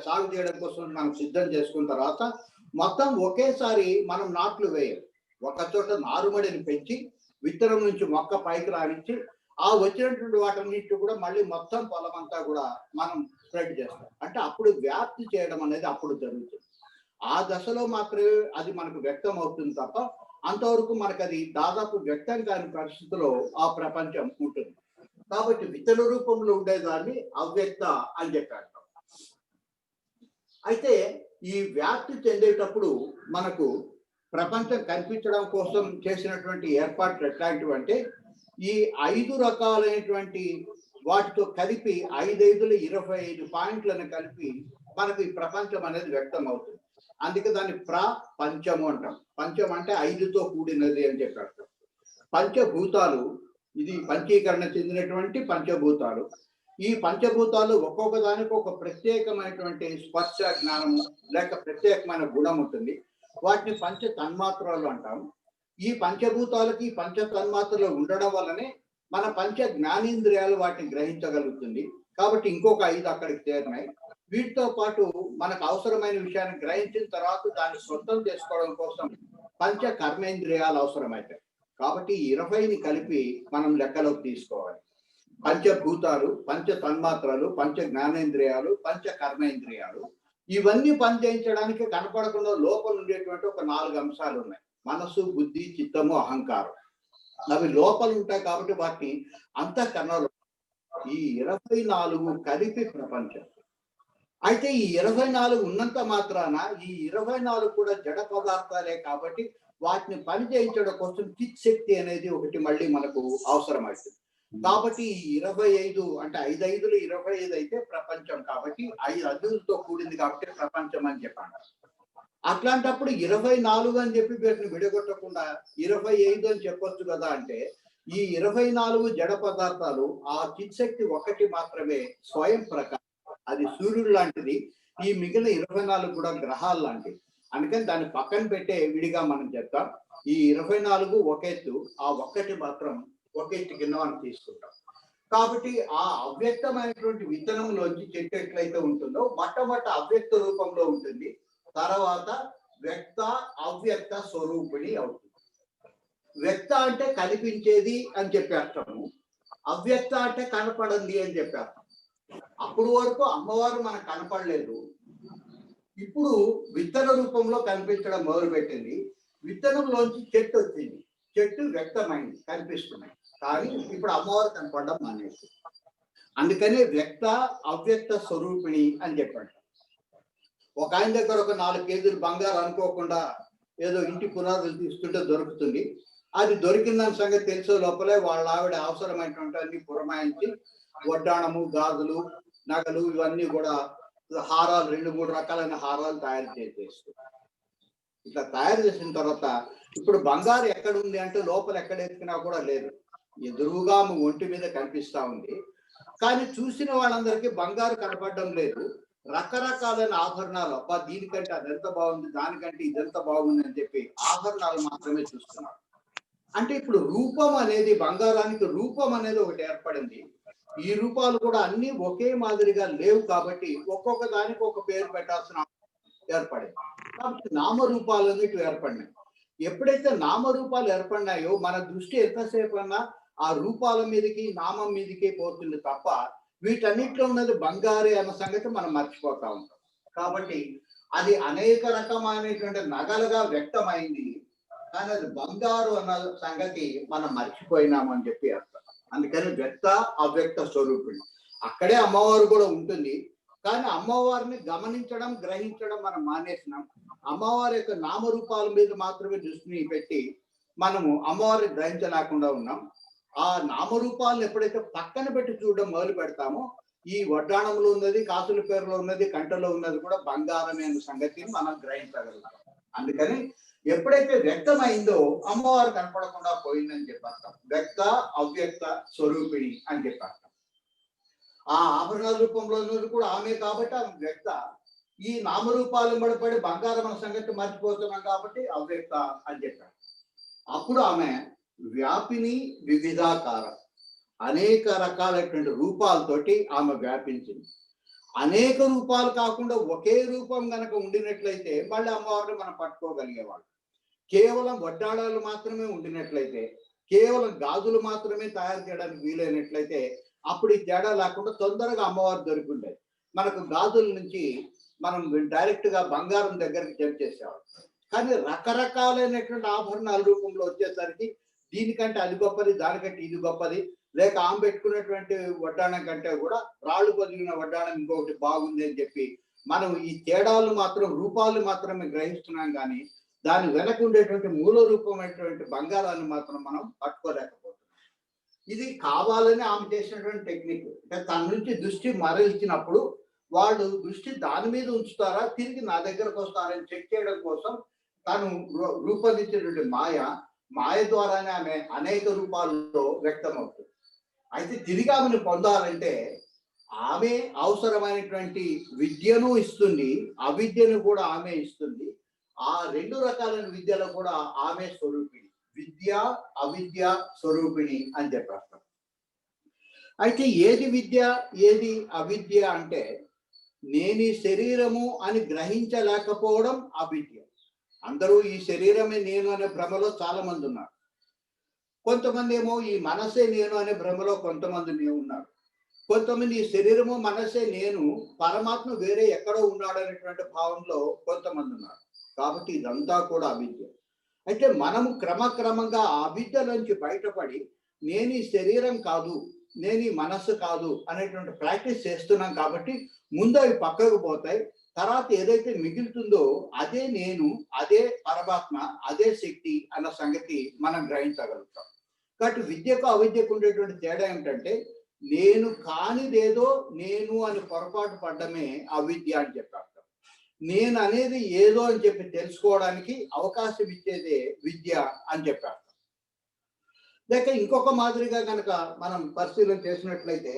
సాగు చేయడం కోసం మనం సిద్ధం చేసుకున్న తర్వాత మొత్తం ఒకేసారి మనం నాట్లు వేయాలి. ఒక చోట నారుమడిని పెంచి విత్తనం నుంచి మొక్క పైకి రానిచ్చి ఆ వచ్చినటువంటి వాటన్నిటి కూడా మళ్ళీ మొత్తం పొలం అంతా కూడా మనం స్ప్రెడ్ చేస్తాం. అంటే అప్పుడు వ్యాప్తి చేయడం అనేది అప్పుడు జరుగుతుంది. ఆ దశలో మాత్రమే అది మనకు వ్యక్తం అవుతుంది తప్ప అంతవరకు మనకు అది దాదాపు వ్యక్తం కాని పరిస్థితిలో ఆ ప్రపంచం ఉంటుంది. కాబట్టి విత్తన రూపంలో ఉండేదాన్ని అవ్యక్త అని చెప్పారు. అయితే ఈ వ్యాప్తి చెందేటప్పుడు మనకు ప్రపంచం కనిపించడం కోసం చేసినటువంటి ఏర్పాట్లు ఎట్లాంటివి అంటే ఈ 5 రకాలైనటువంటి వాటితో కలిపి 5 25 పాయింట్లను కలిపి మనకు ఈ ప్రపంచం అనేది వ్యక్తం అవుతుంది. అందుకే దాన్ని ప్రపంచము అంటాం. పంచం అంటే 5తో కూడినది అని చెప్పి అర్థం. పంచభూతాలు, ఇది పంచీకరణ చెందినటువంటి పంచభూతాలు. ఈ పంచభూతాలు ఒక్కొక్క దానికి ఒక ప్రత్యేకమైనటువంటి స్పర్శ జ్ఞానము లేక ప్రత్యేకమైన గుణం ఉంటుంది. వాటిని పంచ తన్మాత్రలు అంటాం. ఈ పంచభూతాలకి పంచ తన్మాత్రలు ఉండడం వల్లనే మన పంచ జ్ఞానేంద్రియాలు వాటిని గ్రహించగలుగుతుంది. కాబట్టి ఇంకొక 5 అక్కడికి చేరినాయి. వీటితో పాటు మనకు అవసరమైన విషయాన్ని గ్రహించిన తర్వాత దాన్ని సొంతం చేసుకోవడం కోసం పంచ కర్మేంద్రియాలు అవసరమవుతాయి. కాబట్టి 20ని కలిపి మనం లెక్కలోకి తీసుకోవాలి. పంచభూతాలు, పంచ తన్మాత్రలు, పంచ జ్ఞానేంద్రియాలు, పంచ కర్మేంద్రియాలు, ఇవన్నీ పనిచేయించడానికి కనపడకుండా లోపల ఉండేటువంటి ఒక 4 అంశాలు ఉన్నాయి. మనసు, బుద్ధి, చిత్తము, అహంకారం. అవి లోపల ఉంటాయి కాబట్టి వాటిని అంతఃకరణలో ఈ 24 కలిపి ప్రపంచం. అయితే ఈ 24 ఉన్నంత మాత్రాన ఈ 24 కూడా జడ పదార్థాలే కాబట్టి వాటిని పని చేయించడం కోసం చిత్ శక్తి అనేది ఒకటి మళ్ళీ మనకు అవసరమవుతుంది. కాబట్టి ఈ 25 అంటే 5 25 అయితే ప్రపంచం కాబట్టి 5 అదులతో కూడింది కాబట్టి ప్రపంచం అని చెప్పాను. అట్లాంటప్పుడు 24 అని చెప్పి వీటిని విడగొట్టకుండా 25 అని చెప్పొచ్చు కదా అంటే, ఈ 24 జడ పదార్థాలు ఆ చిత్శక్తి ఒకటి మాత్రమే స్వయం ప్రకాశం. అది సూర్యుడు లాంటిది. ఈ మిగిలిన 24 కూడా గ్రహాలు లాంటివి. అందుకని దాన్ని పక్కన పెట్టే విడిగా మనం చెప్తాం. ఈ 24 ఒక ఎత్తు, ఆ ఒక్కటి మాత్రం ఒక ఎత్తు కింద మనం తీసుకుంటాం. కాబట్టి ఆ అవ్యక్తమైనటువంటి విత్తనంలోంచి చెట్టు ఎట్లయితే ఉంటుందో మొట్టమొదట అవ్యక్త రూపంలో ఉంటుంది. తర్వాత వ్యక్త అవ్యక్త స్వరూపిణి అవుతుంది. వ్యక్త అంటే కనిపించేది అని చెప్పి అర్థము, అవ్యక్త అంటే కనపడంది అని చెప్పి అర్థం. అప్పుడు వరకు అమ్మవారు మనకు కనపడలేదు. ఇప్పుడు విత్తన రూపంలో కనిపించడం మొదలుపెట్టింది. విత్తనంలోంచి చెట్టు వచ్చింది, చెట్టు వ్యక్తమైంది, కనిపిస్తున్నాయి. కానీ ఇప్పుడు అమ్మవారు కనపడడం మానేసి, అందుకనే వ్యక్త అవ్యక్త స్వరూపిణి అని చెప్పాడు. ఒక ఆయన దగ్గర ఒక 4 కేజీలు బంగారు అనుకోకుండా ఏదో ఇంటి పునాదులు తీస్తుంటే దొరుకుతుంది. అది దొరికిందని సంగతి తెలిసే లోపలే వాళ్ళ ఆవిడ అవసరమైనటువంటి అన్ని పురమాయించి వడ్డాణము, గాజులు, నగలు ఇవన్నీ కూడా హారాలు 2-3 రకాలైన హారాలు తయారు చేసేస్తుంది. ఇట్లా తయారు చేసిన తర్వాత ఇప్పుడు బంగారు ఎక్కడ ఉంది అంటే లోపల ఎక్కడ ఎత్తుకున్నా కూడా లేదు, ఎదురుగా ఒంటి మీద కనిపిస్తా ఉంది. కానీ చూసిన వాళ్ళందరికీ బంగారు కనపడడం లేదు. రకరకాలైన ఆభరణాలు, అబ్బా దీనికంటే అదెంత బాగుంది, దానికంటే ఇదెంత బాగుంది అని చెప్పి ఆభరణాలు మాత్రమే చూస్తున్నారు. అంటే ఇప్పుడు రూపం అనేది, బంగారానికి రూపం అనేది ఒకటి ఏర్పడింది. ఈ రూపాలు కూడా అన్ని ఒకే మాదిరిగా లేవు కాబట్టి ఒక్కొక్క దానికి ఒక పేరు పెట్టాల్సిన ఏర్పడింది. కాబట్టి నామరూపాలు అనేవి ఏర్పడినాయి. ఎప్పుడైతే నామరూపాలు ఏర్పడినాయో మన దృష్టి ఎంతసేపు అన్నా ఆ రూపాల మీదకి, నామం మీదకి పోతుంది తప్ప వీటన్నిటిలో ఉన్నది బంగారే అన్న సంగతి మనం మర్చిపోతా ఉంటాం. కాబట్టి అది అనేక రకమైనటువంటి నగలుగా వ్యక్తమైంది, కానీ అది బంగారు అన్న సంగతి మనం మర్చిపోయినాము అని చెప్పి అర్థం. అందుకని వ్యక్త అవ్యక్త స్వరూపిణి అక్కడే అమ్మవారు కూడా ఉంటుంది. కానీ అమ్మవారిని గమనించడం, గ్రహించడం మనం మానేసినాం. అమ్మవారి యొక్క నామరూపాల మీద మాత్రమే దృష్టిని పెట్టి మనము అమ్మవారిని గ్రహించలేకుండా ఉన్నాం. ఆ నామరూపాలను ఎప్పుడైతే పక్కన పెట్టి చూడడం మొదలు పెడతామో ఈ వడ్డాణంలో ఉన్నది, కాసుల పేరులో ఉన్నది, కంటలో ఉన్నది కూడా బంగారమే అనే సంగతిని మనం గ్రహించగలుగుతాం. అందుకని ఎప్పుడైతే వ్యక్తమైందో అమ్మవారు కనపడకుండా పోయిందని చెప్పారు. వ్యక్త అవ్యక్త స్వరూపిణి అని చెప్పారు. ఆ ఆభరణాల రూపంలో ఉన్నది కూడా ఆమె కాబట్టి ఆమె వ్యక్త. ఈ నామరూపాలు పడి బంగారం అన్న సంగతి మర్చిపోతున్నాం కాబట్టి అవ్యక్త అని చెప్పారు. అప్పుడు ఆమె వ్యాపిని వివిధాకార, అనేక రకాలైనటువంటి రూపాలతోటి ఆమె వ్యాపించింది. అనేక రూపాలు కాకుండా ఒకే రూపం కనుక ఉండినట్లయితే మళ్ళీ అమ్మవారిని మనం పట్టుకోగలిగేవాళ్ళు. కేవలం వడ్డాళాలు మాత్రమే ఉండినట్లయితే, కేవలం గాజులు మాత్రమే తయారు చేయడానికి వీలైనట్లయితే అప్పుడు ఈ తేడా లేకుండా తొందరగా అమ్మవారు దొరికి ఉండేది. మనకు గాజుల నుంచి మనం డైరెక్ట్ గా బంగారం దగ్గరికి జంప్ చేసేవాళ్ళం. కానీ రకరకాలైనటువంటి ఆభరణాల రూపంలో వచ్చేసరికి దీనికంటే అది గొప్పది, దానికంటే ఇది గొప్పది, లేక ఆమె పెట్టుకున్నటువంటి వడ్డాణం కంటే కూడా రాళ్ళు పొదిగిన వడ్డాణం ఇంకొకటి బాగుంది అని చెప్పి మనం ఈ తేడాలు మాత్రం, రూపాలు మాత్రమే గ్రహిస్తున్నాం. కానీ దాని వెనక ఉండేటువంటి మూల రూపమైనటువంటి బంగారాన్ని మాత్రం మనం పట్టుకోలేకపోతున్నాం. ఇది కావాలని ఆమె చేసినటువంటి టెక్నిక్. అంటే తన నుంచి దృష్టి మరల్చినప్పుడు వాళ్ళు దృష్టి దాని మీద ఉంచుతారా, తిరిగి నా దగ్గరకు వస్తారని చెక్ చేయడం కోసం తను రూపొందించినటువంటి మాయ ద్వారానే ఆమె అనేక రూపాల్లో వ్యక్తమవుతుంది. అయితే తిరిగి ఆమెను పొందాలంటే ఆమె అవసరమైనటువంటి విద్యను ఇస్తుంది, అవిద్యను కూడా ఆమె ఇస్తుంది. ఆ 2 రకాలైన విద్యలో కూడా ఆమె స్వరూపిణి. విద్య, అవిద్య స్వరూపిణి అని చెప్పేస్తాం. అయితే ఏది విద్య, ఏది అవిద్య అంటే నేను ఈ శరీరము అని గ్రహించలేకపోవడం అవిద్య. అందరూ ఈ శరీరమే నేను అనే భ్రమలో చాలా మంది ఉన్నారు. కొంతమంది ఏమో ఈ మనసే నేను అనే భ్రమలో కొంతమంది ఉన్నారు. కొంతమంది ఈ శరీరము మనసే నేను, పరమాత్మ వేరే ఎక్కడో ఉన్నాడు అనేటువంటి భావంలో కొంతమంది ఉన్నారు. కాబట్టి ఇదంతా కూడా అవిద్య. అయితే మనము క్రమక్రమంగా ఆ అవిద్య నుంచి బయటపడి నేను ఈ శరీరం కాదు, నేను ఈ మనస్సు కాదు అనేటువంటి ప్రాక్టీస్ చేస్తున్నాం. కాబట్టి ముందు అవి పక్కకు పోతాయి. తర్వాత ఏదైతే మిగులుతుందో అదే నేను, అదే పరమాత్మ, అదే శక్తి అన్న సంగతి మనం గ్రహించగలుగుతాం. కాబట్టి విద్యకు అవిద్యకు ఉండేటువంటి తేడా ఏమిటంటే నేను కానిదేదో నేను అని పొరపాటు పడ్డమే అవిద్య అని చెప్పారు. నేను అనేది ఏదో అని చెప్పి తెలుసుకోవడానికి అవకాశం ఇచ్చేదే విద్య అని చెప్పారు. లేక ఇంకొక మాదిరిగా కనుక మనం పరిశీలన చేసినట్లయితే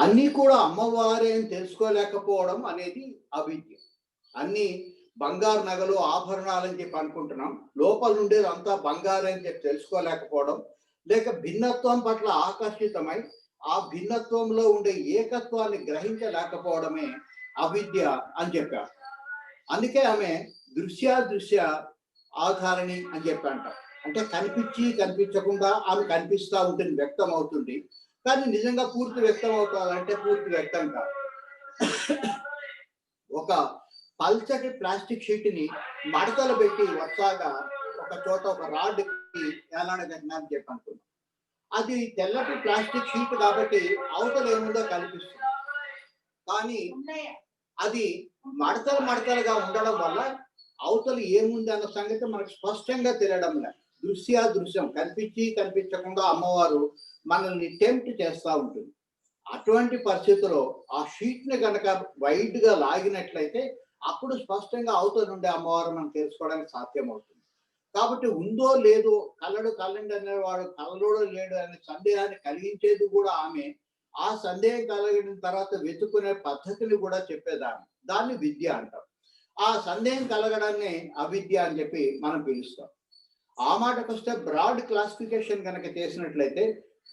అన్నీ కూడా అమ్మవారే అని తెలుసుకోలేకపోవడం అనేది అవిద్య. అన్ని బంగారు నగలు, ఆభరణాలని చెప్పి అనుకుంటున్నాం, లోపల ఉండేది అంతా బంగారు అని చెప్పి తెలుసుకోలేకపోవడం, లేక భిన్నత్వం పట్ల ఆకర్షితమై ఆ భిన్నత్వంలో ఉండే ఏకత్వాన్ని గ్రహించలేకపోవడమే అవిద్య అని చెప్పారు. అందుకే ఆమె దృశ్య ఆధారణి అని చెప్పి అంటారు. అంటే కనిపించి కనిపించకుండా ఆమె కనిపిస్తూ ఉంటుంది, వ్యక్తం అవుతుంది. కానీ నిజంగా పూర్తి వ్యక్తం అవుతారంటే పూర్తి వ్యక్తం కాదు. ఒక పల్చటి ప్లాస్టిక్ షీట్ ని మడతలు పెట్టి వరుసగా ఒక చోట ఒక రాడ్కి ఏలాడగట్టినని చెప్పి అనుకున్నాం. అది తెల్లటి ప్లాస్టిక్ షీట్ కాబట్టి అవతల ఏముందో కనిపిస్తుంది. కానీ అది మడతలుగా ఉండడం వల్ల అవతల ఏముంది అన్న సంగతి మనకు స్పష్టంగా తెలియడం లేదు. దృశ్యం కనిపించి కనిపించకుండా అమ్మవారు మనల్ని టెంప్ట్ చేస్తూ ఉంటుంది. అటువంటి పరిస్థితుల్లో ఆ షీట్ ని కనుక వైడ్ గా లాగినట్లయితే అప్పుడు స్పష్టంగా అవతల నుండి అమ్మవారు మనం తెలుసుకోవడానికి సాధ్యమవుతుంది. కాబట్టి ఉందో లేదో, కళ్ళండి అనేవాడు కళ్ళలోడో లేడు అనే సందేహాన్ని కలిగించేది కూడా ఆమె. ఆ సందేహం కలిగిన తర్వాత వెతుకునే పద్ధతిని కూడా చెప్పేదాన్ని. దాన్ని విద్య అంటాం. ఆ సందేహం కలగడాన్ని అవిద్య అని చెప్పి మనం పిలుస్తాం. ఆ మాటకు వస్తే బ్రాడ్ క్లాసిఫికేషన్ కనుక చేసినట్లయితే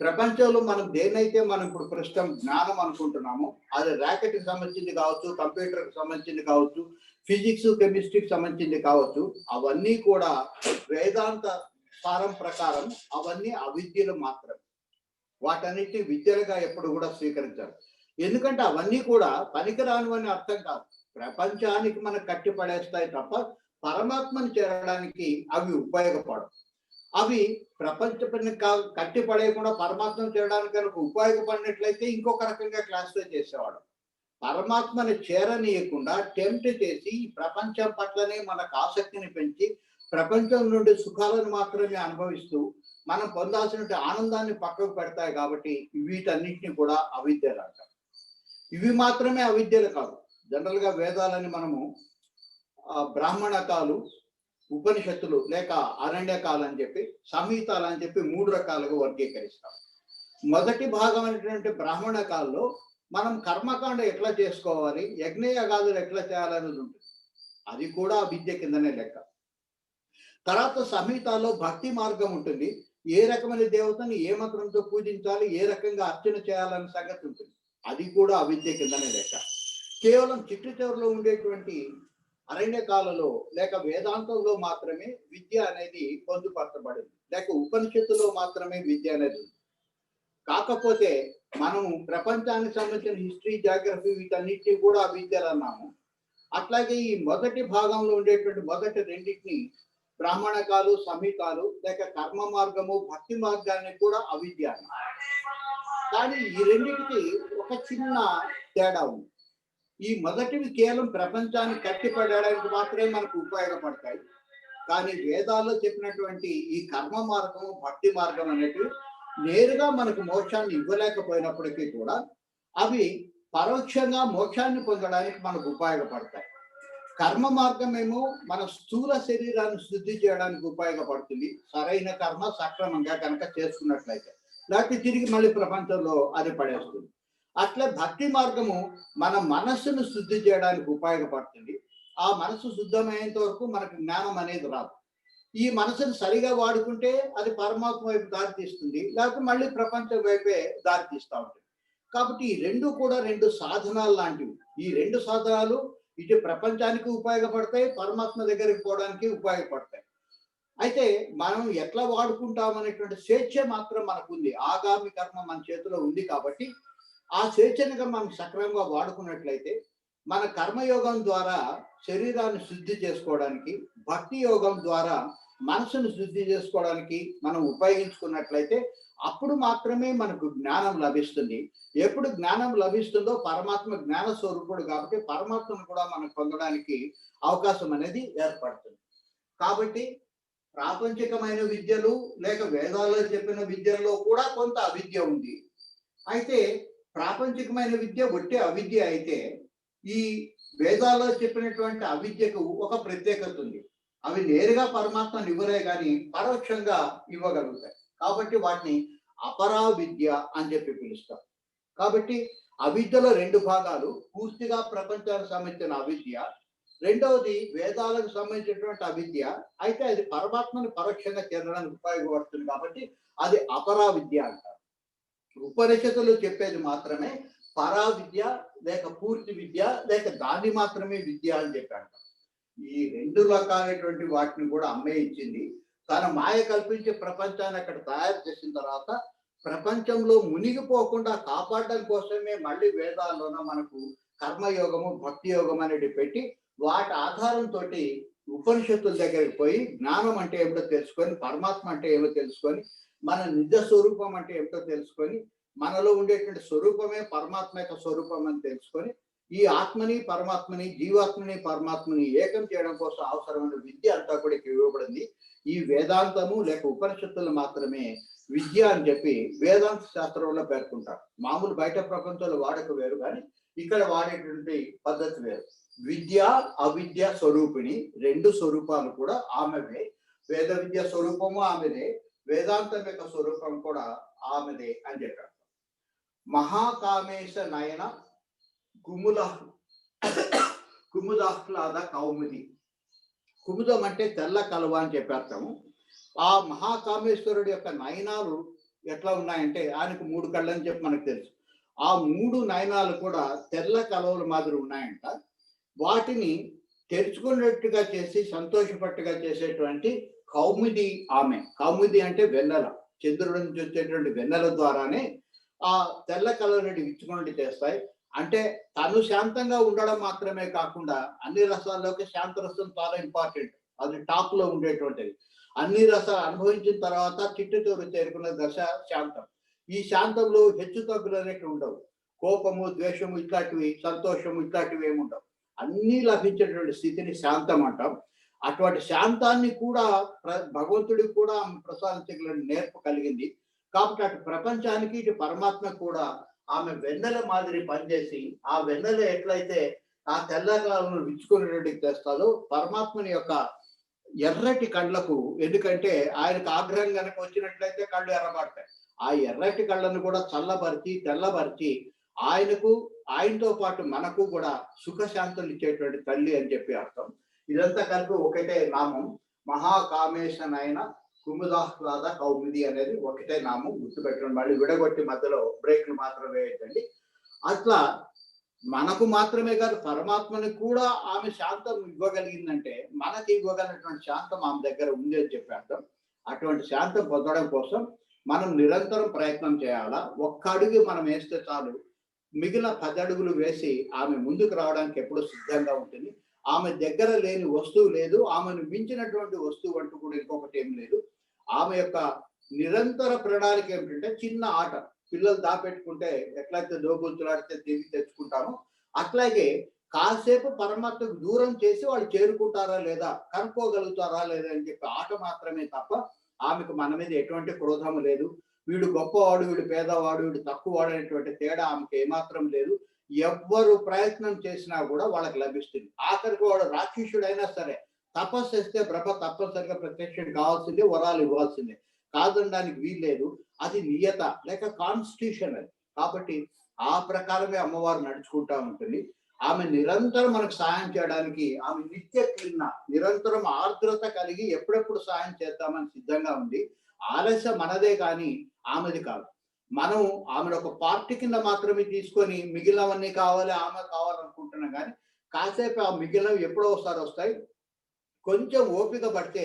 ప్రపంచంలో మనం దేన్నైతే మనం ఇప్పుడు ప్రస్తుతం జ్ఞానం అనుకుంటున్నామో అది ర్యాకెట్కి సంబంధించింది కావచ్చు, కంప్యూటర్కి సంబంధించింది కావచ్చు, ఫిజిక్స్ కెమిస్ట్రీకి సంబంధించింది కావచ్చు, అవన్నీ కూడా వేదాంత సారం ప్రకారం అవన్నీ అవిద్యలు మాత్రమే. వాటన్నిటిని విద్యలుగా ఎప్పుడు కూడా స్వీకరించారు. ఎందుకంటే అవన్నీ కూడా పనికిరానివని అర్థం కాదు. ప్రపంచానికి మనకు కట్టి పడేస్తాయి తప్ప పరమాత్మను చేరడానికి అవి ఉపయోగపడవు. అవి ప్రపంచ కట్టి పడేయకుండా పరమాత్మను చేరడానికి కనుక ఉపయోగపడినట్లయితే ఇంకొక రకంగా క్లాసిఫై చేసేవాడు. పరమాత్మని చేరనీయకుండా టెంప్ట్ చేసి ప్రపంచం పట్లనే మనకు ఆసక్తిని పెంచి ప్రపంచం నుండి సుఖాలను మాత్రమే అనుభవిస్తూ మనం పొందాల్సిన ఆనందాన్ని పక్కకు పెడతాయి. కాబట్టి వీటన్నిటిని కూడా అవిద్యలు అంటారు. ఇవి మాత్రమే అవిద్యలు కాదు. జనరల్ గా వేదాలని మనము బ్రాహ్మణకాలు, ఉపనిషత్తులు లేక అరణ్యకాలు అని చెప్పి, సంహితాలు అని చెప్పి 3 రకాలుగా వర్గీకరిస్తాం. మొదటి భాగం అనేటువంటి బ్రాహ్మణకాల్లో మనం కర్మకాండ ఎట్లా చేసుకోవాలి, యజ్ఞయాగాదులు ఎట్లా చేయాలనేది ఉంటుంది. అది కూడా విద్య కిందనే లెక్క. తర్వాత సంహితాలో భక్తి మార్గం ఉంటుంది. ఏ రకమైన దేవతని ఏ మంత్రంతో పూజించాలి, ఏ రకంగా అర్చన చేయాలనే సంగతి ఉంటుంది. అది కూడా అవిద్య కిందనే లెక్క. కేవలం చిట్టు చివరిలో ఉండేటువంటి అరణ్యకాలలో లేక వేదాంతంలో మాత్రమే విద్య అనేది పొందుపరచబడింది, లేక ఉపనిషత్తులో మాత్రమే విద్య అనేది ఉంది. కాకపోతే మనము ప్రపంచానికి సంబంధించిన హిస్టరీ, జాగ్రఫీ వీటన్నిటిని కూడా అవిద్యలు అన్నాము. అట్లాగే ఈ మొదటి భాగంలో ఉండేటువంటి మొదటి రెండింటిని బ్రాహ్మణకాలు, సంహితాలు లేక కర్మ మార్గము, భక్తి మార్గాన్ని కూడా అవిద్య అన్నారు. కానీ ఈ రెండింటికి ఒక చిన్న తేడా ఉంది. ఈ మొదటివి కేవలం ప్రపంచాన్ని కట్టిపడడానికి మాత్రమే మనకు ఉపయోగపడతాయి. కానీ వేదాల్లో చెప్పినటువంటి ఈ కర్మ మార్గం భక్తి మార్గం అనేటివి నేరుగా మనకు మోక్షాన్ని ఇవ్వలేకపోయినప్పటికీ కూడా అవి పరోక్షంగా మోక్షాన్ని పొందడానికి మనకు ఉపయోగపడతాయి. కర్మ మార్గం ఏమో మన స్థూల శరీరాన్ని శుద్ధి చేయడానికి ఉపయోగపడుతుంది, సరైన కర్మ సక్రమంగా కనుక చేసుకున్నట్లయితే. లేకపోతే తిరిగి మళ్ళీ ప్రపంచంలో అది పడేస్తుంది. అట్లే భక్తి మార్గము మన మనస్సును శుద్ధి చేయడానికి ఉపయోగపడుతుంది. ఆ మనసు శుద్ధమయ్యేంత వరకు మనకు జ్ఞానం అనేది రాదు. ఈ మనసును సరిగా వాడుకుంటే అది పరమాత్మ వైపు దారితీస్తుంది, లేకపోతే మళ్ళీ ప్రపంచం వైపే దారితీస్తూ ఉంటుంది. కాబట్టి ఈ రెండు కూడా రెండు సాధనాలు లాంటివి. ఈ రెండు సాధనాలు ఇటు ప్రపంచానికి ఉపయోగపడతాయి, పరమాత్మ దగ్గరికి పోవడానికి ఉపయోగపడతాయి. అయితే మనం ఎట్లా వాడుకుంటాం అనేటువంటి స్వేచ్ఛ మాత్రం మనకు ఉంది. ఆగామి కర్మ మన చేతిలో ఉంది కాబట్టి ఆ స్వేచ్ఛనుగా మనం సక్రమంగా వాడుకున్నట్లయితే మన కర్మయోగం ద్వారా శరీరాన్ని శుద్ధి చేసుకోవడానికి, భక్తి యోగం ద్వారా మనసును శుద్ధి చేసుకోవడానికి మనం ఉపయోగించుకున్నట్లయితే అప్పుడు మాత్రమే మనకు జ్ఞానం లభిస్తుంది. ఎప్పుడు జ్ఞానం లభిస్తుందో పరమాత్మ జ్ఞాన స్వరూపుడు కాబట్టి పరమాత్మను కూడా మనం పొందడానికి అవకాశం అనేది ఏర్పడుతుంది. కాబట్టి ప్రాపంచికమైన విద్యలు లేక వేదాల్లో చెప్పిన విద్యల్లో కూడా కొంత అవిద్య ఉంది. అయితే ప్రాపంచికమైన విద్య ఒట్టి అవిద్య అయితే ఈ వేదాల్లో చెప్పినటువంటి అవిద్యకు ఒక ప్రత్యేకత ఉంది. అవి నేరుగా పరమాత్మను ఇవ్వలే కానీ పరోక్షంగా ఇవ్వగలుగుతాయి. కాబట్టి వాటిని అపరా విద్య అని చెప్పి పిలుస్తారు. కాబట్టి అవిద్యలో రెండు భాగాలు, పూర్తిగా ప్రపంచానికి సంబంధించిన అవిద్య, రెండవది వేదాలకు సంబంధించినటువంటి అవిద్య. అయితే అది పరమాత్మను పరోక్షంగా చేరడానికి ఉపయోగపడుతుంది కాబట్టి అది అపరా విద్య అంటారు. ఉపనిషత్తులు చెప్పేది మాత్రమే పరా విద్య లేక పూర్తి విద్య లేక దాన్ని మాత్రమే విద్య అని చెప్పి అంటారు. ఈ రెండు రకాలైనటువంటి వాటిని కూడా అమ్మే ఇచ్చింది. తన మాయ కల్పించే ప్రపంచాన్ని అక్కడ తయారు చేసిన తర్వాత ప్రపంచంలో మునిగిపోకుండా కాపాడడం కోసమే మళ్ళీ వేదాల్లోన మనకు కర్మయోగము భక్తి యోగం అనేది పెట్టి వాటి ఆధారంతో ఉపనిషత్తుల దగ్గరికి పోయి జ్ఞానం అంటే ఏమిటో తెలుసుకొని, పరమాత్మ అంటే ఏమో తెలుసుకొని, మన నిజ స్వరూపం అంటే ఏమిటో తెలుసుకొని, మనలో ఉండేటువంటి స్వరూపమే పరమాత్మ యొక్క స్వరూపం అని తెలుసుకొని ఈ ఆత్మని పరమాత్మని, జీవాత్మని పరమాత్మని ఏకం చేయడం కోసం అవసరమైన విద్య అంతా కూడా ఇక్కడ ఇవ్వబడింది. ఈ వేదాంతము లేక ఉపనిషత్తులు మాత్రమే విద్య అని చెప్పి వేదాంత శాస్త్రంలో పేర్కొంటారు. మామూలు బయట ప్రపంచంలో వాడక వేరు, కానీ ఇక్కడ వాడేటువంటి పద్ధతి వేరు. విద్య అవిద్య స్వరూపిణి, రెండు స్వరూపాలు కూడా ఆమెవే. వేద విద్య స్వరూపము ఆమెదే, వేదాంతం యొక్క స్వరూపం కూడా ఆమెదే అని చెప్పారు. మహాకామేశ నయన కుముదాహ్లాద కౌముది. కుముదం అంటే తెల్ల కలువ అని చెప్పేస్తాము. ఆ మహాకామేశ్వరుడి యొక్క నయనాలు ఎట్లా ఉన్నాయంటే ఆయనకు 3 కళ్ళు అని చెప్పి మనకు తెలుసు. ఆ 3 నయనాలు కూడా తెల్ల కలువల మాదిరి ఉన్నాయంట. వాటిని తెరుచుకున్నట్టుగా చేసి సంతోషపట్టుగా చేసేటువంటి కౌముది ఆమె. కౌముది అంటే వెన్నెల, చంద్రుడి నుంచి వచ్చేటువంటి వెన్నెల ద్వారానే ఆ తెల్ల కలవని విచ్చుకున్నట్టు చేస్తాయి. అంటే తను శాంతంగా ఉండడం మాత్రమే కాకుండా అన్ని రసాల్లోకి శాంత రసం చాలా ఇంపార్టెంట్, అది టాప్ లో ఉండేటువంటిది. అన్ని రసాలు అనుభవించిన తర్వాత చిట్టుతూరు చేరుకున్న దశ శాంతం. ఈ శాంతంలో హెచ్చు తగ్గులు అనేవి ఉండవు. కోపము, ద్వేషము ఇట్లాంటివి, సంతోషము ఇట్లాంటివి ఏమి ఉండవు. అన్నీ లభించేటువంటి స్థితిని శాంతం అంటాం. అటువంటి శాంతాన్ని కూడా భగవంతుడికి కూడా ప్రసాదించగలని నేర్పు కలిగింది. కాబట్టి అటు ప్రపంచానికి ఇటు పరమాత్మ కూడా ఆమె వెన్నెల మాదిరి పనిచేసి ఆ వెన్నెల ఎట్లయితే ఆ తెల్లగాలను విచ్చుకునేటికి తెస్తాదో పరమాత్మని యొక్క ఎర్రటి కళ్ళకు, ఎందుకంటే ఆయనకు ఆగ్రహం కనుక వచ్చినట్లయితే కళ్ళు ఎర్రబడతాయి. ఆ ఎర్రటి కళ్ళను కూడా చల్లబరిచి తెల్లబరిచి ఆయనకు, ఆయనతో పాటు మనకు కూడా సుఖశాంతులు ఇచ్చేటువంటి తల్లి అని చెప్పి అర్థం. ఇదంతా కలిపి ఒకటే నామం. మహాకామేశనైన కుముదాహ్లాద కౌముది అనేది ఒకటే నామం, గుర్తుపెట్టండి. మళ్ళీ విడగొట్టి మధ్యలో బ్రేక్లు మాత్రం వేయద్దండి. అట్లా మనకు మాత్రమే కాదు పరమాత్మని కూడా ఆమె శాంతం ఇవ్వగలిగిందంటే మనకి ఇవ్వగలిగినటువంటి శాంతం ఆమె దగ్గర ఉంది అని చెప్పి అర్థం. అటువంటి శాంతం పొందడం కోసం మనం నిరంతరం ప్రయత్నం చేయాలా. ఒక్క అడుగు మనం వేస్తే చాలు, మిగిలిన 10 అడుగులు వేసి ఆమె ముందుకు రావడానికి ఎప్పుడూ సిద్ధంగా ఉంటుంది. ఆమె దగ్గర లేని వస్తువు లేదు, ఆమెను మించినటువంటి వస్తువు అంటూ కూడా ఇంకొకటి ఏం లేదు. ఆమె యొక్క నిరంతర ప్రణాళిక ఏమిటంటే చిన్న ఆట, పిల్లలు దాపెట్టుకుంటే ఎట్లయితే దోబుల్చులాడితే తిరిగి తెచ్చుకుంటామో అట్లాగే కాసేపు పరమాత్మకు దూరం చేసి వాళ్ళు చేరుకుంటారా లేదా, కనుక్కోగలుగుతారా లేదా అని చెప్పి ఆట మాత్రమే తప్ప ఆమెకు మన మీద ఎటువంటి క్రోధము లేదు. వీడు గొప్పవాడు, వీడు పేదవాడు, వీడు తక్కువవాడు అనేటువంటి తేడా ఆమెకు ఏమాత్రం లేదు. ఎవ్వరు ప్రయత్నం చేసినా కూడా వాళ్ళకి లభిస్తుంది. ఆఖరికి వాడు రాక్షసుడైనా సరే తపస్సు చేస్తే బ్రహ్మ తప్పనిసరిగా ప్రత్యక్షం కావాల్సిందే, వరాలు ఇవ్వాల్సిందే, కాదనడానికి వీల్లేదు. అది నియత లేక కాన్స్టిట్యూషన్ అది. కాబట్టి ఆ ప్రకారమే అమ్మవారు నడుచుకుంటా ఉంటుంది. ఆమె నిరంతరం మనకు సాయం చేయడానికి ఆమె నిత్య క్లీన, నిరంతరం ఆర్ద్రత కలిగి ఎప్పుడెప్పుడు సాయం చేద్దామని సిద్ధంగా ఉంది. ఆలస్యం మనదే కానీ ఆమెది కాదు. మనం ఆమెను ఒక పార్టీ కింద మాత్రమే తీసుకొని మిగిలినవన్నీ కావాలి, ఆమె కావాలనుకుంటున్నాం కానీ కాసేపు ఆ మిగిలినవి ఎప్పుడో ఒకసారి వస్తాయి. కొంచెం ఓపిక పడితే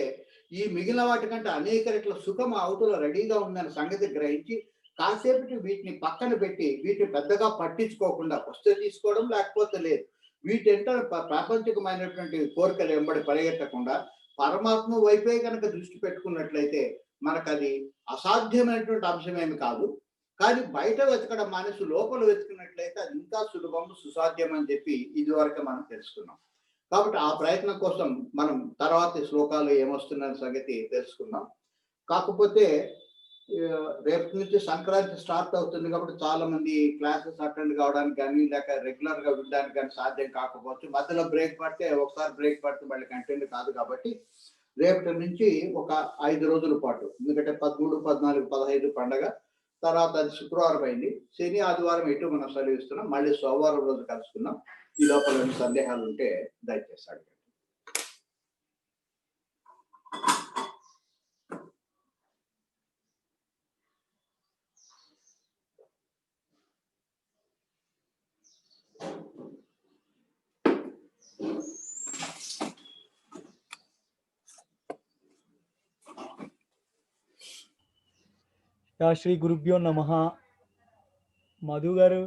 ఈ మిగిలిన వాటికంటే అనేక రెట్ల సుఖం అవతల రెడీగా ఉందన్న సంగతి గ్రహించి కాసేపటి వీటిని పక్కన పెట్టి వీటిని పెద్దగా పట్టించుకోకుండా వస్తే తీసుకోవడం, లేకపోతే లేదు. వీటంటే ప్రాపంచికమైనటువంటి కోరికలు వెంబడి పరిగెత్తకుండా పరమాత్మ వైపే కనుక దృష్టి పెట్టుకున్నట్లయితే మనకు అది అసాధ్యమైనటువంటి అంశమేమి కాదు. కానీ బయట వెతకడం మానేసి లోపల వెతుకున్నట్లయితే అది ఇంకా సులభం, సుసాధ్యం అని చెప్పి ఇదివరకు మనం తెలుసుకున్నాం. కాబట్టి ఆ ప్రయత్నం కోసం మనం తర్వాత శ్లోకాలు ఏమొస్తున్న సంగతి తెలుసుకుందాం. కాకపోతే రేపు నుంచి సంక్రాంతి స్టార్ట్ అవుతుంది కాబట్టి చాలా మంది క్లాసెస్ అటెండ్ కావడానికి కానీ లేక రెగ్యులర్ గా వినడానికి కానీ సాధ్యం కాకపోవచ్చు. మధ్యలో బ్రేక్ పడితే ఒకసారి బ్రేక్ పడితే మళ్ళీ కంటిన్యూ కాదు. కాబట్టి రేపటి నుంచి ఒక 5 రోజుల పాటు, ఎందుకంటే 13, 14, 15 పండగ, తర్వాత అది శుక్రవారం అయింది, శని ఆదివారం ఎటు మనం సెలవిస్తున్నాం. మళ్ళీ సోమవారం రోజు కలుసుకున్నాం. ఈ లోపల సందేహాలు ఉంటే దయచేసి అడగండి. శ్రీ గురుభ్యో నమః. మధు గారు.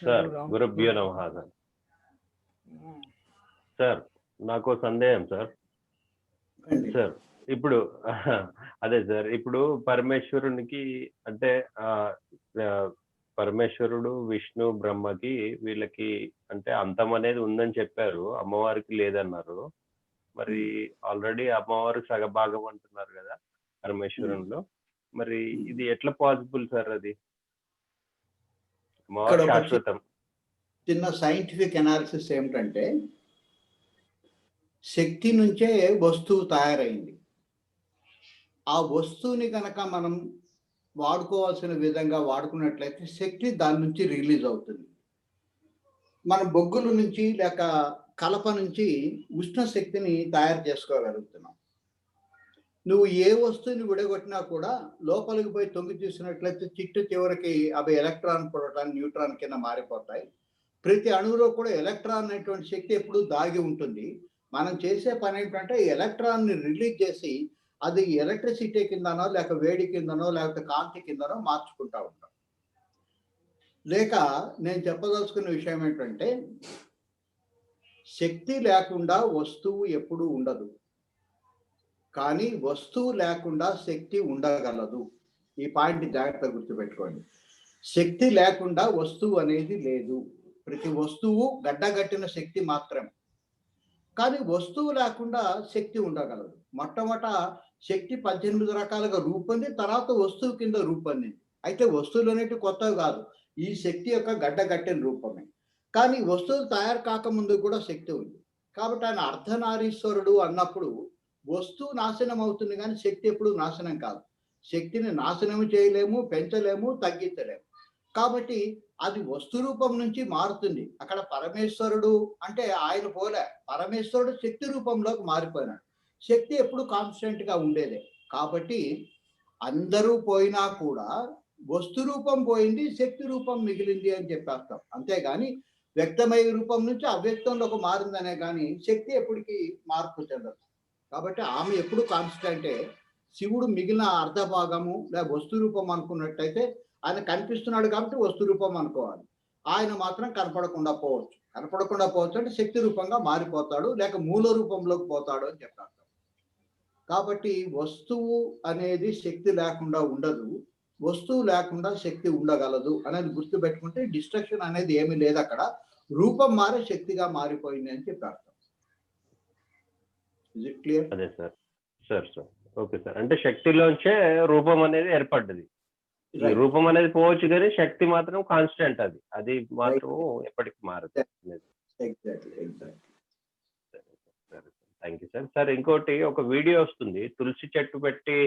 సార్ గురుభ్యో నమః. సార్ నాకు సందేహం సార్. సార్ ఇప్పుడు అదే సార్, ఇప్పుడు పరమేశ్వరునికి అంటే పరమేశ్వరుడు, విష్ణు, బ్రహ్మకి వీళ్ళకి అంటే అంతం అనేది ఉందని చెప్పారు, అమ్మవారికి లేదన్నారు. మరి ఆల్రెడీ అమ్మవారు సగభాగం అంటున్నారు కదా పరమేశ్వరంలో. మరి ఇది ఎట్లా పాసిబుల్ సార్? అది శాశ్వతం. చిన్న సైంటిఫిక్ అనాలిసిస్ ఏమిటంటే, శక్తి నుంచే వస్తువు తయారైంది. ఆ వస్తువుని కనుక మనం వాడుకోవాల్సిన విధంగా వాడుకున్నట్లయితే శక్తి దాని నుంచి రిలీజ్ అవుతుంది. మన బొగ్గుల నుంచి లేక కలప నుంచి ఉష్ణ శక్తిని తయారు చేసుకోగలుగుతున్నాం. నువ్వు ఏ వస్తువుని విడగొట్టినా కూడా లోపలికి పోయి తొంగి చూసినట్లయితే చిట్టు చివరికి అవి ఎలక్ట్రాన్, ప్రోటాన్, న్యూట్రాన్ కింద మారిపోతాయి. ప్రతి అణువులో కూడా ఎలక్ట్రాన్ అనేటువంటి శక్తి ఎప్పుడూ దాగి ఉంటుంది. మనం చేసే పని ఏంటంటే ఎలక్ట్రాన్ని రిలీజ్ చేసి అది ఎలక్ట్రిసిటీ కిందనో లేక వేడి కిందనో లేకపోతే కాంతి కిందనో మార్చుకుంటా ఉంటాం. లేక నేను చెప్పదలుచుకున్న విషయం ఏంటంటే, శక్తి లేకుండా వస్తువు ఎప్పుడూ ఉండదు, కానీ వస్తువు లేకుండా శక్తి ఉండగలదు. ఈ పాయింట్ జాగ్రత్తగా గుర్తుపెట్టుకోండి. శక్తి లేకుండా వస్తువు అనేది లేదు. ప్రతి వస్తువు గడ్డగట్టిన శక్తి మాత్రమే. కానీ వస్తువు లేకుండా శక్తి ఉండగలదు. మొట్టమొదట శక్తి 18 రకాలుగా రూపొంది తర్వాత వస్తువు కింద రూపొందింది. అయితే వస్తువులు అనేవి కొత్తవి కాదు, ఈ శక్తి యొక్క గడ్డగట్టిన రూపమే. కానీ వస్తువులు తయారు కాకముందు కూడా శక్తి ఉంది. కాబట్టి ఆయన అర్ధనారీశ్వరుడు అన్నప్పుడు వస్తువు నాశనం అవుతుంది కానీ శక్తి ఎప్పుడు నాశనం కాదు. శక్తిని నాశనం చేయలేము, పెంచలేము, తగ్గించలేము. కాబట్టి అది వస్తు రూపం నుంచి మారుతుంది. అక్కడ పరమేశ్వరుడు అంటే ఆయన పోలే, పరమేశ్వరుడు శక్తి రూపంలోకి మారిపోయినాడు. శక్తి ఎప్పుడు కాన్స్టెంట్ గా ఉండేదే. కాబట్టి అందరూ పోయినా కూడా వస్తు రూపం పోయింది, శక్తి రూపం మిగిలింది అని చెప్పేస్తాం. అంతేగాని వ్యక్తమయ్యే రూపం నుంచి అవ్యక్తంలోకి మారిందనే కానీ శక్తి ఎప్పటికీ మార్పు చెందదు. కాబట్టి ఆమె ఎప్పుడు కాన్స్టెంటే. శివుడు మిగిలిన అర్ధ భాగము లేదా వస్తు రూపం అనుకున్నట్టయితే ఆయన కనిపిస్తున్నాడు కాబట్టి వస్తు రూపం అనుకోవాలి. ఆయన మాత్రం కనపడకుండా పోవచ్చు. కనపడకుండా పోవచ్చు అంటే శక్తి రూపంగా మారిపోతాడు, లేక మూల రూపంలోకి పోతాడు అని చెప్పారు. కాబట్టి వస్తువు అనేది శక్తి లేకుండా ఉండదు, వస్తువు లేకుండా శక్తి ఉండగలదు అనేది గుర్తుపెట్టుకుంటే డిస్ట్రక్షన్ అనేది ఏమీ లేదు అక్కడ. రూపం మారే శక్తిగా మారిపోయింది అని చెప్పి అర్థం. Is it clear? అదే సార్. Sir okay sir. అంటే శక్తిలోంచే రూపం అనేది ఏర్పడ్డది. ఈ రూపం అనేది పోవచ్చు కానీ శక్తి మాత్రం కాన్స్టెంట్. అది మాత్రం ఎప్పటికీ మారదు. Exactly. Thank you sir. Sir ఇంకోటి, ఒక వీడియో వస్తుంది, తులసి చెట్టు పెట్టి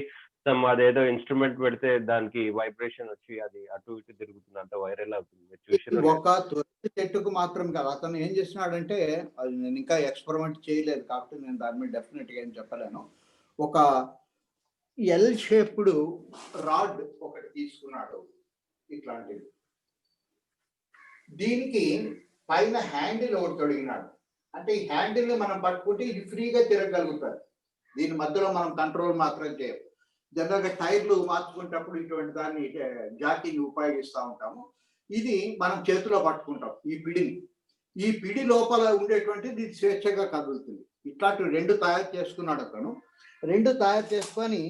అదేదో ఇన్స్ట్రుమెంట్ పెడితే దానికి వైబ్రేషన్ వచ్చి అది అటు ఇటు తిరుగుతుంది, అంత వైరల్ అవుతుంది. ఒక తులసి చెట్టుకు మాత్రం కాదు, అతను ఏం చేస్తున్నాడంటే, అది నేను ఇంకా ఎక్స్పెరిమెంట్ చేయలేదు కాబట్టి నేను దాని మీద డెఫినెట్ గా ఏం చెప్పలేను. ఒక ఎల్ షేప్డ్ రాడ్ ఒకటి తీసుకున్నాడు ఇట్లాంటిది. దీనికి పైన హ్యాండిల్ ఒకటి తొడిగినాడు. అంటే ఈ హ్యాండిల్ ని మనం పట్టుకుంటే ఇది ఫ్రీగా తిరగలుగుతారు. దీని మధ్యలో మనం కంట్రోల్ మాత్రం చేయం. జనరల్ గా టైర్లు మార్చుకునేటప్పుడు ఇటువంటి దాన్ని జాకీని ఉపయోగిస్తూ ఉంటాము. ఇది మనం చేతిలో పట్టుకుంటాం ఈ పిడి లోపల ఉండేటువంటిది ఇది స్వేచ్ఛగా కదులుతుంది. ఇట్లాంటి 2 తయారు చేసుకున్నాడు అతను. 2 తయారు చేసుకొని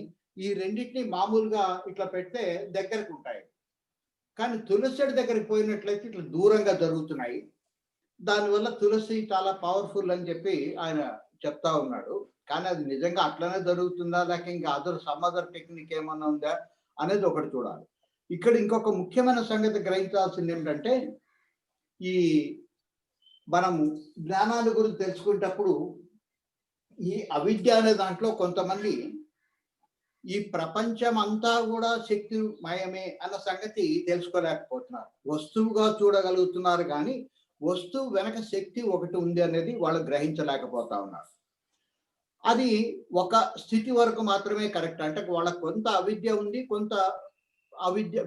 ఈ రెండింటిని మామూలుగా ఇట్లా పెడితే దగ్గరకు ఉంటాయి. కానీ తులసి దగ్గరికి పోయినట్లయితే ఇట్లా దూరంగా జరుగుతున్నాయి. దానివల్ల తులసి చాలా పవర్ఫుల్ అని చెప్పి ఆయన చెప్తా ఉన్నాడు. కానీ అది నిజంగా అట్లనే జరుగుతుందా, లేక ఇంకా సమ్ అదర్ టెక్నిక్ ఏమన్నా ఉందా అనేది ఒకటి చూడాలి. ఇక్కడ ఇంకొక ముఖ్యమైన సంగతి గ్రహించాల్సింది ఏంటంటే, ఈ మనము జ్ఞానాల గురించి తెలుసుకునేటప్పుడు ఈ అవిద్య అనే దాంట్లో కొంతమంది ఈ ప్రపంచం అంతా కూడా శక్తిమయమే అన్న సంగతి తెలుసుకోలేకపోతున్నారు. వస్తువుగా చూడగలుగుతున్నారు కానీ వస్తువు వెనక శక్తి ఒకటి ఉంది అనేది వాళ్ళు గ్రహించలేకపోతా ఉన్నారు. అది ఒక స్థితి వరకు మాత్రమే కరెక్ట్. అంటే వాళ్ళకు కొంత అవిద్య ఉంది, కొంత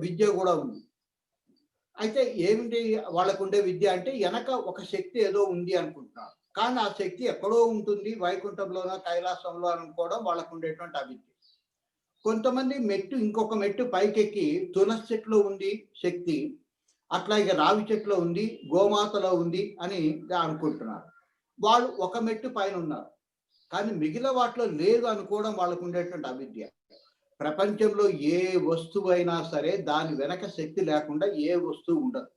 విద్య కూడా ఉంది. అయితే ఏమిటి వాళ్ళకు ఉండే విద్య అంటే, వెనక ఒక శక్తి ఏదో ఉంది అనుకుంటున్నారు. కానీ ఆ శక్తి ఎక్కడో ఉంటుంది, వైకుంఠంలోనో కైలాసంలో అనుకోవడం వాళ్ళకు ఉండేటువంటి అవిద్య. కొంతమంది ఇంకొక మెట్టు పైకెక్కి తులసి చెట్లో ఉంది శక్తి, అట్లాగే రావి చెట్లో ఉంది, గోమాతలో ఉంది అని అనుకుంటున్నారు. వాళ్ళు ఒక మెట్టు పైన ఉన్నారు, కానీ మిగిలిన వాటిలో లేదు అనుకోవడం వాళ్ళకు ఉండేటువంటి అవిద్య. ప్రపంచంలో ఏ వస్తువు అయినా సరే దాని వెనక శక్తి లేకుండా ఏ వస్తువు ఉండదు.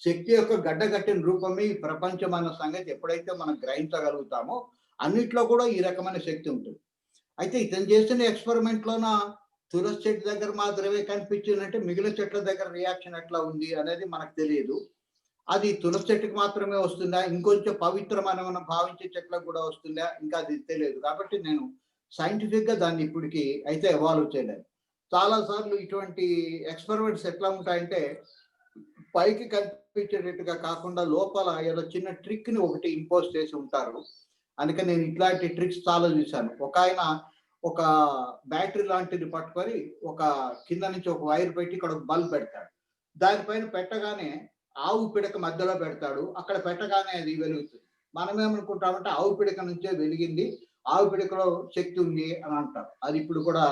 శక్తి యొక్క గడ్డగట్టిన రూపమే ఈ ప్రపంచం అన్న సంగతి ఎప్పుడైతే మనం గ్రహించగలుగుతామో అన్నిట్లో కూడా ఈ రకమైన శక్తి ఉంటుంది. అయితే ఇతను చేసిన ఎక్స్పెరిమెంట్లోన తులసి చెట్టు దగ్గర మాత్రమే కనిపించిందంటే మిగిలిన చెట్ల దగ్గర రియాక్షన్ ఎట్లా ఉంది అనేది మనకు తెలియదు. అది తులసి చెట్టుకు మాత్రమే వస్తుందా, ఇంకొంచెం పవిత్రమైన మనం భావించే చెట్లకు కూడా వస్తుందా, ఇంకా అది తెలియదు. కాబట్టి నేను సైంటిఫిక్ గా దాన్ని ఇప్పటికి అయితే ఎవాల్వ్ చేయలేదు. చాలా సార్లు ఇటువంటి ఎక్స్పెరిమెంట్స్ ఎట్లా ఉంటాయంటే, పైకి కనిపించేటట్టుగా కాకుండా లోపల ఏదో చిన్న ట్రిక్ ని ఒకటి ఇంపోజ్ చేసి ఉంటారు. అందుకని నేను ఇట్లాంటి ట్రిక్స్ చాలా చూశాను. ఆయన ఒక బ్యాటరీ లాంటిది పట్టుకొని ఒక కింద నుంచి ఒక వైర్ పెట్టి ఇక్కడ ఒక బల్బ్ పెడతాడు. దానిపైన పెట్టగానే ఆవు పిడక మధ్యలో పెడతాడు. అక్కడ పెట్టగానే అది వెలుగుతుంది. మనం ఏమనుకుంటామంటే ఆవు పిడక నుంచే వెలిగింది, ఆవు పిడకలో శక్తి ఉంది అని అంటారు. అది ఇప్పుడు కూడా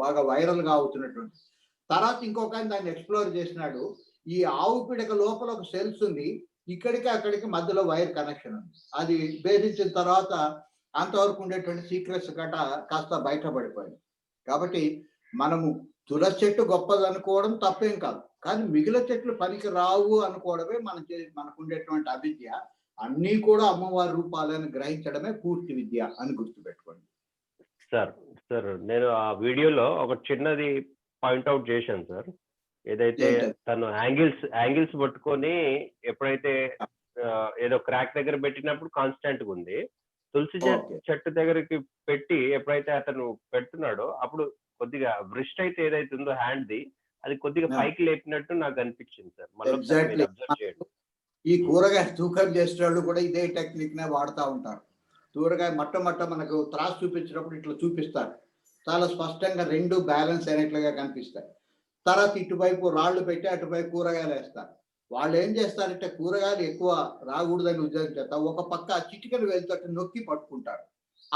బాగా వైరల్ గా అవుతున్నటువంటి. తర్వాత ఇంకొక ఆయన దాన్ని ఎక్స్ప్లోర్ చేసినాడు. ఈ ఆవు పిడక లోపల ఒక సెల్స్ ఉంది, ఇక్కడికి అక్కడికి మధ్యలో వైర్ కనెక్షన్ ఉంది. అది భేదించిన తర్వాత అంతవరకు ఉండేటువంటి సీక్రెట్స్ గట కాస్త బయటపడిపోయింది. కాబట్టి మనము తులసి చెట్టు గొప్పది అనుకోవడం తప్పేం కాదు, కానీ మిగిలిన చెట్లు పనికి రావు అనుకోవడమే మనకు ఉండేటువంటి అవిద్య. అన్నీ కూడా అమ్మవారి రూపాలను గ్రహించడమే పూర్తి విద్య అని గుర్తుపెట్టుకోండి. సార్ నేను ఆ వీడియోలో ఒక చిన్నది పాయింట్అవుట్ చేశాను సార్. ఏదైతే తను యాంగిల్స్ పట్టుకొని ఎప్పుడైతే ఏదో క్రాక్ దగ్గర పెట్టినప్పుడు కాన్స్టెంట్ గా ఉంది, తులసి చెట్టు దగ్గరికి పెట్టి ఎప్పుడైతే అతను పెడుతున్నాడో అప్పుడు కొద్దిగా బ్రిస్ట్ అయితే ఏదైతే ఉందో హ్యాండ్ ది, అది కొద్దిగా పైకి లేపినట్టు నాకు అనిపించింది సార్. మళ్ళీ ఈ కూరగాయ తూకం చేసే వాళ్ళు కూడా ఇదే టెక్నిక్ నే వాడుతూ ఉంటారు. కూరగాయ మట్ట మనకు త్రాసు చూపించినప్పుడు ఇట్లా చూపిస్తారు, చాలా స్పష్టంగా 2 బ్యాలెన్స్ అయినట్లుగా కనిపిస్తాయి. తర్వాత ఇటువైపు రాళ్ళు పెట్టి అటువైపు కూరగాయలు వేస్తారు. వాళ్ళు ఏం చేస్తారంటే కూరగాయలు ఎక్కువ రాకూడదని ఉద్యోగం చేస్తారు, ఒక పక్క చిటికలు వెళ్తూ నొక్కి పట్టుకుంటారు.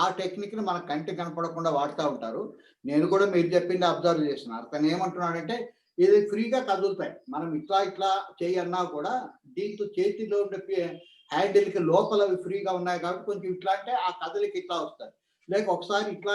ఆ టెక్నిక్ ని మన కంటి కనపడకుండా వాడుతూ ఉంటారు. నేను కూడా మీరు చెప్పింది అబ్జర్వ్ చేస్తున్నాను. అతను ఏమంటున్నాడంటే, ఇది ఫ్రీగా కదులుతాయి, మనం ఇట్లా చేయన్నా కూడా దీంతో చేతిలో ఉండే హ్యాండిల్ కి లోపల ఫ్రీగా ఉన్నాయి కాబట్టి కొంచెం ఇట్లా అంటే ఆ కదలికి ఇట్లా వస్తాయి. లేక ఒకసారి ఇట్లా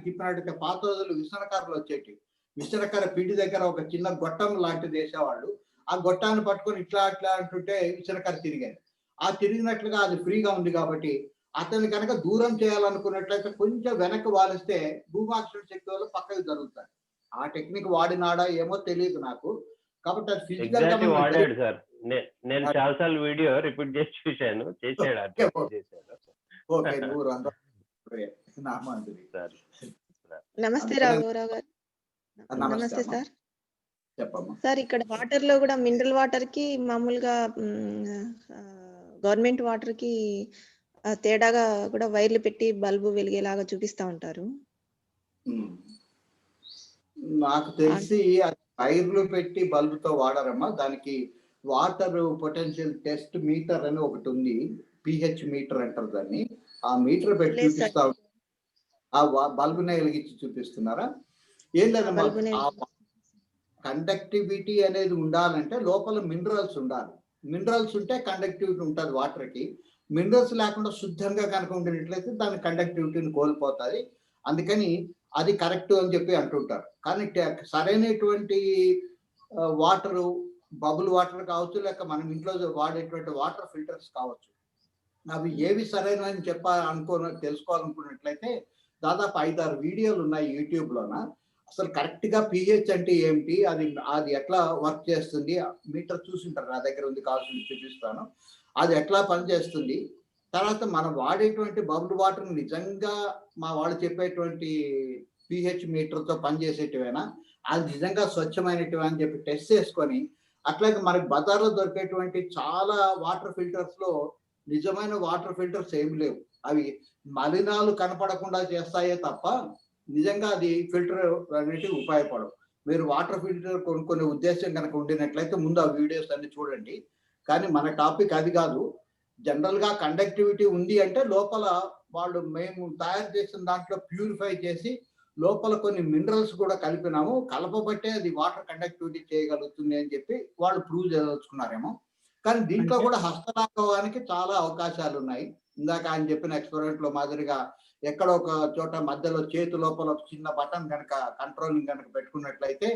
తిప్పినట్టయితే పాత రోజులు విసనకర్రలు వచ్చేటి, విసనకర్ర పిండి దగ్గర ఒక చిన్న గొట్టం లాంటిది వేసేవాళ్ళు. ఆ గొట్టాన్ని పట్టుకొని ఇట్లా అట్లా అంటుంటే విసనకర్ర తిరిగేది. ఆ తిరిగినట్లుగా అది ఫ్రీగా ఉంది కాబట్టి అతన్ని కనుక దూరం చేయాలనుకున్నట్లయితే కొంచెం వెనక్కి వాలిస్తే భూమాకర్షణ శక్తి వల్ల పక్కకి జరుగుతాడు. ఆ టెక్నిక్ వాడినాడా ఏమో తెలియదు నాకు. కాబట్టి అది ఫిజికల్ గా ఎగ్జాక్ట్లీ మనం వాడాడు సార్. నేను చాలాసార్లు వీడియో రిపీట్ చేసి చూశాను. చేసాడు, అట్లా చేశాడు. ఓకే. నువ్వు నా మంత్రి. సార్ నమస్తే అందుకనే రాఘవరావు గారు. నమస్తే నమస్తే అమ్మా. సార్. చెప్పమ్మా. సార్ ఇక్కడ వాటర్ లో కూడా మినరల్ వాటర్ కి మామూలుగా గవర్నమెంట్ వాటర్ కి తేడాగా కూడా వైర్లు పెట్టి బల్బు వెలిగేలాగా చూపిస్తా ఉంటారు. ఉమ్. నాకు తెలిసి అది వైర్లు పెట్టి బల్బుతో వాడరమ్మా. దానికి వాటర్ పొటెన్షియల్ టెస్ట్ మీటర్ అని ఒకటి ఉంది. పిహెచ్ మీటర్ అంటారు దాన్ని. ఆ మీటర్ పెట్టి లేదు సార్. చూపిస్తా. ఆ బల్బునే వెలిగించి చూపిస్తున్నారా? ఏం లేదమ్మా. బల్బునే ఆ కండక్టివిటీ అనేది ఉండాలంటే లోపల మినరల్స్ ఉండాలి. మినరల్స్ ఉంటే కండక్టివిటీ ఉంటుంది వాటర్కి. మినరల్స్ లేకుండా శుద్ధంగా కనుక ఉండినట్లయితే దాని కండక్టివిటీని కోల్పోతుంది. అందుకని అది కరెక్ట్ అని చెప్పి అంటుంటారు. కానీ సరైనటువంటి వాటరు బబుల్ వాటర్ కావచ్చు, లేక మనం ఇంట్లో వాడేటువంటి వాటర్ ఫిల్టర్స్ కావచ్చు, అవి ఏవి సరైనవి తెలుసుకోవాలనుకున్నట్లయితే దాదాపు 5-6 వీడియోలు ఉన్నాయి యూట్యూబ్లోన. అసలు కరెక్ట్గా పిహెచ్ అంటే ఏమిటి, అది ఎట్లా వర్క్ చేస్తుంది, మీటర్ చూసింటారు, నా దగ్గర ఉంది, కావాల్సింది చూపిస్తాను. అది ఎట్లా పనిచేస్తుంది, తర్వాత మనం వాడేటువంటి బబుల్ వాటర్ నిజంగా మా వాళ్ళు చెప్పేటువంటి పిహెచ్ మీటర్తో పనిచేసేటివేనా, అది నిజంగా స్వచ్ఛమైనటివి అని చెప్పి టెస్ట్ చేసుకొని, అట్లాగే మనకి బజార్లో దొరికేటువంటి చాలా వాటర్ ఫిల్టర్స్లో నిజమైన వాటర్ ఫిల్టర్స్ ఏమి లేవు. అవి మలినాలు కనపడకుండా చేస్తాయే తప్ప నిజంగా అది ఫిల్టర్ అనేటివి ఉపయోగపడవు. మీరు వాటర్ ఫిల్టర్ కొనుక్కునే ఉద్దేశం కనుక ఉండినట్లయితే ముందు ఆ వీడియోస్ అన్ని చూడండి. కానీ మన టాపిక్ అది కాదు. జనరల్గా కండక్టివిటీ ఉంది అంటే లోపల వాళ్ళు మేము తయారు చేసిన దాంట్లో ప్యూరిఫై చేసి లోపల కొన్ని మినరల్స్ కూడా కలిపినాము, కలపబట్టే అది వాటర్ కండక్టివిటీ చేయగలుగుతుంది అని చెప్పి వాళ్ళు ప్రూవ్ చేయదలుచుకున్నారేమో. కానీ దీంట్లో కూడా హస్తలాఘవానికి చాలా అవకాశాలు ఉన్నాయి. ఇందాక ఆయన చెప్పిన ఎక్స్పెరిమెంట్ లో మాదిరిగా ఎక్కడ ఒక చోట మధ్యలో చేతి లోపల ఒక చిన్న బటన్ కనుక కంట్రోలింగ్ కనుక పెట్టుకున్నట్లయితే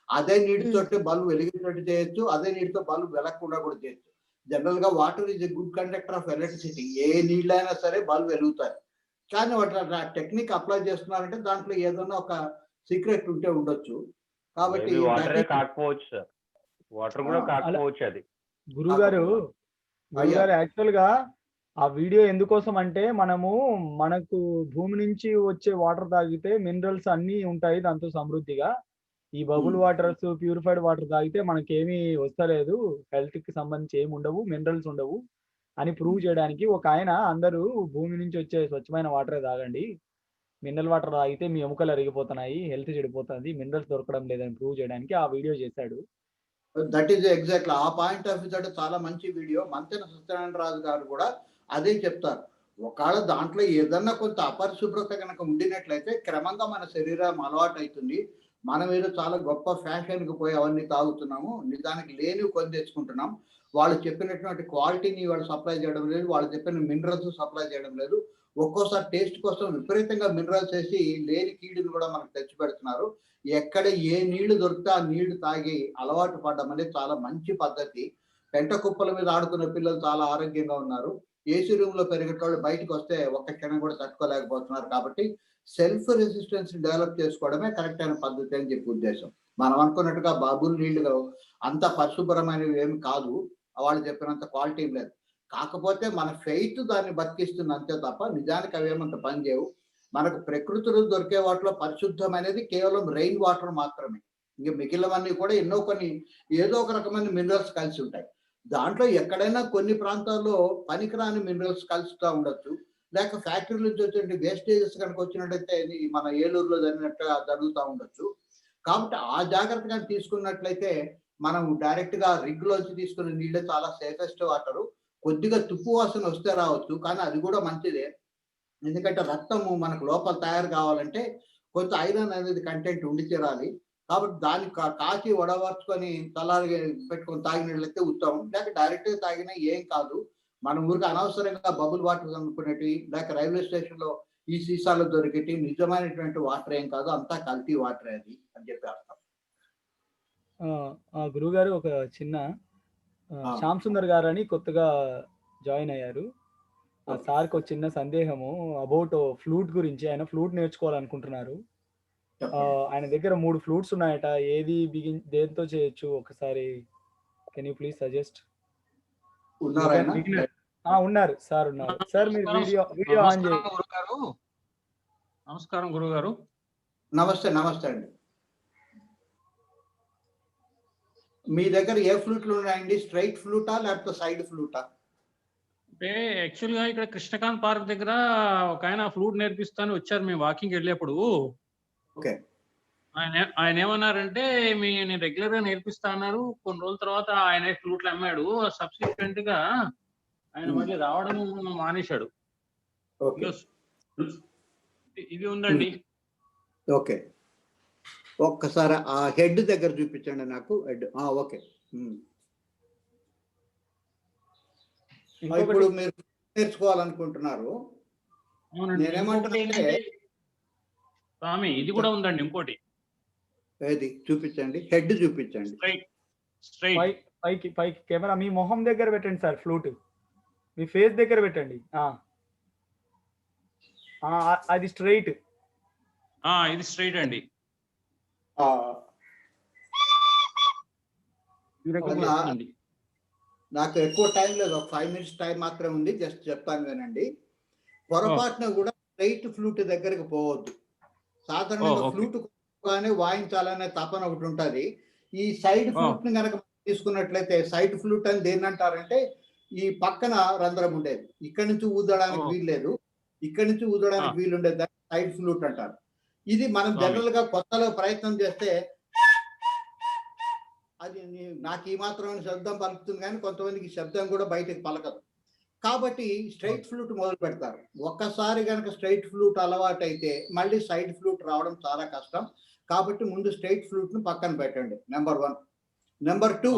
అదే నీటితోటి బల్బు వెలిగేటట్టు చేయొచ్చు, అదే నీటితో బల్బు వెలగకుండా కూడా చేయొచ్చు. జనరల్ గా water is a good conductor of electricity. ఏ నీళ్ళైనా సరే బల్బు వెలుగుతాయి. కానీ వాటి టెక్నిక్ అప్లై చేస్తున్నారంటే దాంట్లో ఏదైనా ఒక సీక్రెట్ ఉంటే ఉండొచ్చు. కాబట్టి వాటరే కాకపోవచ్చు సార్, వాటర్ కూడా కాకపోవచ్చు. అది గురుగారు యాక్చువల్ గా ఆ వీడియో ఎందుకోసం అంటే మనకు భూమి నుంచి వచ్చే వాటర్ తాగితే మినరల్స్ అన్ని ఉంటాయి దాంతో సమృద్ధిగా. ఈ బబుల్ వాటర్స్, ప్యూరిఫైడ్ వాటర్ తాగితే మనకేమీ వస్తలేదు, హెల్త్ కి సంబంధించి ఏమి ఉండవు, మినరల్స్ ఉండవు అని ప్రూవ్ చేయడానికి ఒక ఆయన అందరూ భూమి నుంచి వచ్చే స్వచ్ఛమైన వాటరే తాగండి, మినరల్ వాటర్ తాగితే మీ ఎముకలు అరిగిపోతున్నాయి, హెల్త్ చెడిపోతుంది, మినరల్స్ దొరకడం లేదని ప్రూవ్ చేయడానికి ఆ వీడియో చేశాడు. దట్ ఈస్ ఎగ్జాక్ట్లీ ఆ పాయింట్ ఆఫ్ వ్యూ చాలా మంచి వీడియో. మంతెన సత్యనారాయణ రాజు గారు కూడా అదే చెప్తారు. ఒకవేళ దాంట్లో ఏదన్నా కొంత అపరిశుభ్రత కనుక ఉండినట్లయితే క్రమంగా మన శరీరం అలవాటు అవుతుంది. మనం ఏదో చాలా గొప్ప ఫ్యాషన్కి పోయి అవన్నీ తాగుతున్నాము, నిజానికి లేనివి కొని తెచ్చుకుంటున్నాం. వాళ్ళు చెప్పినటువంటి క్వాలిటీని వాళ్ళు సప్లై చేయడం లేదు, వాళ్ళు చెప్పిన మినరల్స్ సప్లై చేయడం లేదు. ఒక్కోసారి టేస్ట్ కోసం విపరీతంగా మినరల్స్ వేసి లేని కీడును కూడా మనకు తెచ్చి పెడుతున్నారు. ఎక్కడ ఏ నీళ్లు దొరికితే ఆ నీళ్లు తాగి అలవాటు పడడం అనేది చాలా మంచి పద్ధతి. పెంట కుప్పల మీద ఆడుకునే పిల్లలు చాలా ఆరోగ్యంగా ఉన్నారు. ఏసీ రూమ్ లో పెరిగేటోళ్ళు బయటకు వస్తే ఒక్క క్షణం కూడా తట్టుకోలేకపోతున్నారు. కాబట్టి సెల్ఫ్ రెసిస్టెన్స్ డెవలప్ చేసుకోవడమే కరెక్ట్ అయిన పద్ధతి అని చెప్పి ఉద్దేశం. మనం అనుకున్నట్టుగా బబుల్ నీళ్లు అంత పరిశుభ్రమైనవి ఏమి కాదు, వాళ్ళు చెప్పినంత క్వాలిటీ లేదు. కాకపోతే మన ఫెయిత్ దాన్ని బతికిస్తుంది అంతే తప్ప నిజానికి అవేమంత పనిచేయవు. మనకు ప్రకృతిలో దొరికే వాటిలో పరిశుద్ధమైనది కేవలం రెయిన్ వాటర్ మాత్రమే. ఇంక మిగిలినవన్నీ కూడా ఎన్నో కొన్ని ఏదో ఒక రకమైన మినరల్స్ కలిసి ఉంటాయి. దాంట్లో ఎక్కడైనా కొన్ని ప్రాంతాల్లో పనికిరాని మినరల్స్ కలుస్తూ ఉండొచ్చు, లేక ఫ్యాక్టరీ నుంచి వచ్చే వేస్టేజెస్ కనుక వచ్చినట్టయితే మన ఏలూరులో జరిగినట్టుగా జరుగుతూ ఉండొచ్చు. కాబట్టి ఆ జాగ్రత్త కానీ తీసుకున్నట్లయితే మనం డైరెక్ట్ గా రిగ్ లోంచి తీసుకునే నీళ్ళే చాలా సేఫెస్ట్ వాటరు. కొద్దిగా తుప్పు వాసన వస్తే రావచ్చు, కానీ అది కూడా మంచిదే. ఎందుకంటే రక్తము మనకు లోపల తయారు కావాలంటే కొంత ఐరన్ అనేది కంటెంట్ ఉండి తీరాలి. కాబట్టి దాన్ని కాచి వడవర్చుకొని తలారి పెట్టుకొని తాగినట్లయితే ఉత్తమం. లేక డైరెక్ట్ గా తాగినా ఏం కాదు. మన ఊరికి అనవసరంగా బబుల్ వాటర్ అనుకునేటివి, లేక రైల్వే స్టేషన్ లో ఈ సీసాలు దొరికేటి నిజమైనటువంటి వాటర్ ఏం కాదు, అంతా కల్తీ వాటర్ అది అని చెప్పి అర్థం. గురువు గారు ఒక చిన్న శ్యామ్ సుందర్ గారు అని కొత్తగా జాయిన్ అయ్యారు. ఆ ఓకే. సార్కి ఒక చిన్న సందేహము అబౌట్ ఫ్లూట్ గురించి. ఆయన ఫ్లూట్ నేర్చుకోవాలనుకుంటున్నారు. చెప్పండి. ఆయన దగ్గర 3 ఫ్లూట్స్ ఉన్నాయట. ఏది దేంతో చేయొచ్చు ఒకసారి కెన్ యూ ప్లీజ్ సజెస్ట్? ఉన్నారా ఆయన? బిగినర్. ఉన్నారు సార్ ఉన్నారు. సార్ మీరు వీడియో ఆన్ చేయండి. గురుగారు నమస్కారం గురుగారు. నమస్తే నమస్తే అండి. మీ దగ్గర ఏ ఫ్లూట్లు ఉన్నాయండి? స్ట్రైట్ ఫ్లూటా లేకపోతే సైడ్ ఫ్లూటా? అంటే యాక్చువల్ గా ఇక్కడ కృష్ణకాంత్ పార్క్ దగ్గర ఒక ఆయన ఫ్లూట్ నేర్పిస్తాను వచ్చారు. మేము వాకింగ్ వెళ్ళేప్పుడు ఓకే. ఆయన ఏమన్నారంటే నేను రెగ్యులర్ గా నేర్పిస్తా అన్నారు. కొన్ని రోజుల తర్వాత ఆయన ఫ్లూట్లు అమ్మాడు. సబ్సిక్వెంట్ గా ఆయన మళ్ళీ రావడం మానేశాడు. ఓకే. ఇది ఉందండి. ఓకే. ఒక్కసారి ఆ హెడ్ దగ్గర చూపించండి నాకు. Head okay. ఇప్పుడు మీరు నేర్చుకోవాలనుకుంటున్నారు. అవునండి. నేనేమంటానంటే స్వామి ఇది కూడా ఉందండి ఇంకోటి. ఏది చూపించండి? హెడ్ చూపించండి. స్ట్రైట్ పైకి కెమెరా మీ మొహం దగ్గర పెట్టండి సార్. ఫ్లూట్ మీ ఫేస్ దగ్గర పెట్టండి. అది స్ట్రైట్. ఇది స్ట్రైట్ అండి. ఈ రకంగా వస్తుందండి. నాకు ఎక్కువ టైం లేదు, ఒక 5 minutes టైం మాత్రమే ఉంది. జస్ట్ చెప్తాను వినండి. పొరపాటున కూడా స్ట్రైట్ ఫ్లూట్ దగ్గరకు పోవద్దు. సాధారణంగా ఫ్లూట్ గానే వాయించాలనే తపన ఒకటి ఉంటుంది. ఈ సైడ్ ఫ్లూట్ ని కనుక తీసుకున్నట్లయితే సైడ్ ఫ్లూట్ అని దేన్ని అంటారంటే ఈ పక్కన రంధ్రం ఉండేది, ఇక్కడి నుంచి ఊదడానికి వీలు లేదు, ఇక్కడి నుంచి ఊదడానికి వీలు ఉండేది, దాన్ని సైడ్ ఫ్లూట్ అంటారు. ఇది మనం జనరల్ గా కొత్తలో ప్రయత్నం చేస్తే అది నాకు ఈ మాత్రమైన శబ్దం పలుకుతుంది, కానీ కొంతమందికి శబ్దం కూడా బయటకు పలకదు. కాబట్టి స్ట్రైట్ ఫ్లూట్ మొదలు పెడతారు. ఒక్కసారి కనుక స్ట్రైట్ ఫ్లూట్ అలవాటు అయితే మళ్ళీ సైడ్ ఫ్లూట్ రావడం చాలా కష్టం. కాబట్టి ముందు స్ట్రైట్ ఫ్లూట్ ను పక్కన పెట్టండి. నెంబర్ 1. నెంబర్ 2,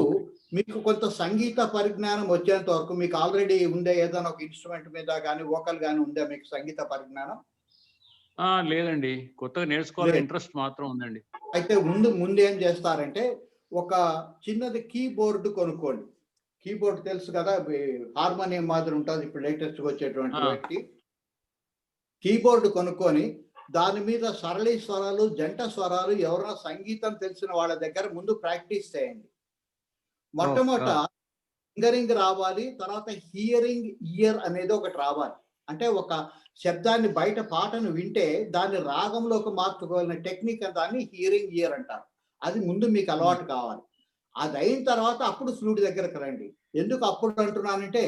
మీకు కొంత సంగీత పరిజ్ఞానం వచ్చేంత వరకు మీకు ఆల్రెడీ ఉండే ఏదైనా ఒక ఇన్స్ట్రుమెంట్ మీద కానీ వోకల్ కానీ ఉందా మీకు సంగీత పరిజ్ఞానం? లేదండి, కొత్తగా నేర్చుకోవాలి ఇంట్రెస్ట్ మాత్రం ఉందండి. అయితే ముందు ఏం చేస్తారంటే ఒక చిన్నది కీబోర్డు కొనుక్కోండి. కీబోర్డ్ తెలుసు కదా, హార్మోనియం మాదిరి ఉంటుంది ఇప్పుడు లేటెస్ట్ గా వచ్చేటువంటి వ్యక్తి. కీబోర్డు కొనుక్కొని దాని మీద సరళి స్వరాలు, జంట స్వరాలు ఎవరైనా సంగీతం తెలిసిన వాళ్ళ దగ్గర ముందు ప్రాక్టీస్ చేయండి. మొట్టమొదట ఫింగరింగ్ రావాలి, తర్వాత హియరింగ్ ఇయర్ అనేది ఒకటి రావాలి. అంటే ఒక శబ్దాన్ని బయట పాటను వింటే దాన్ని రాగంలోకి మార్చుకోవాలనే టెక్నిక్ దాన్ని హియరింగ్ ఇయర్ అంటారు. అది ముందు మీకు అలవాటు కావాలి. అది అయిన తర్వాత అప్పుడు ఫ్లూట్ దగ్గరకు రండి. ఎందుకు అప్పుడు అంటున్నానంటే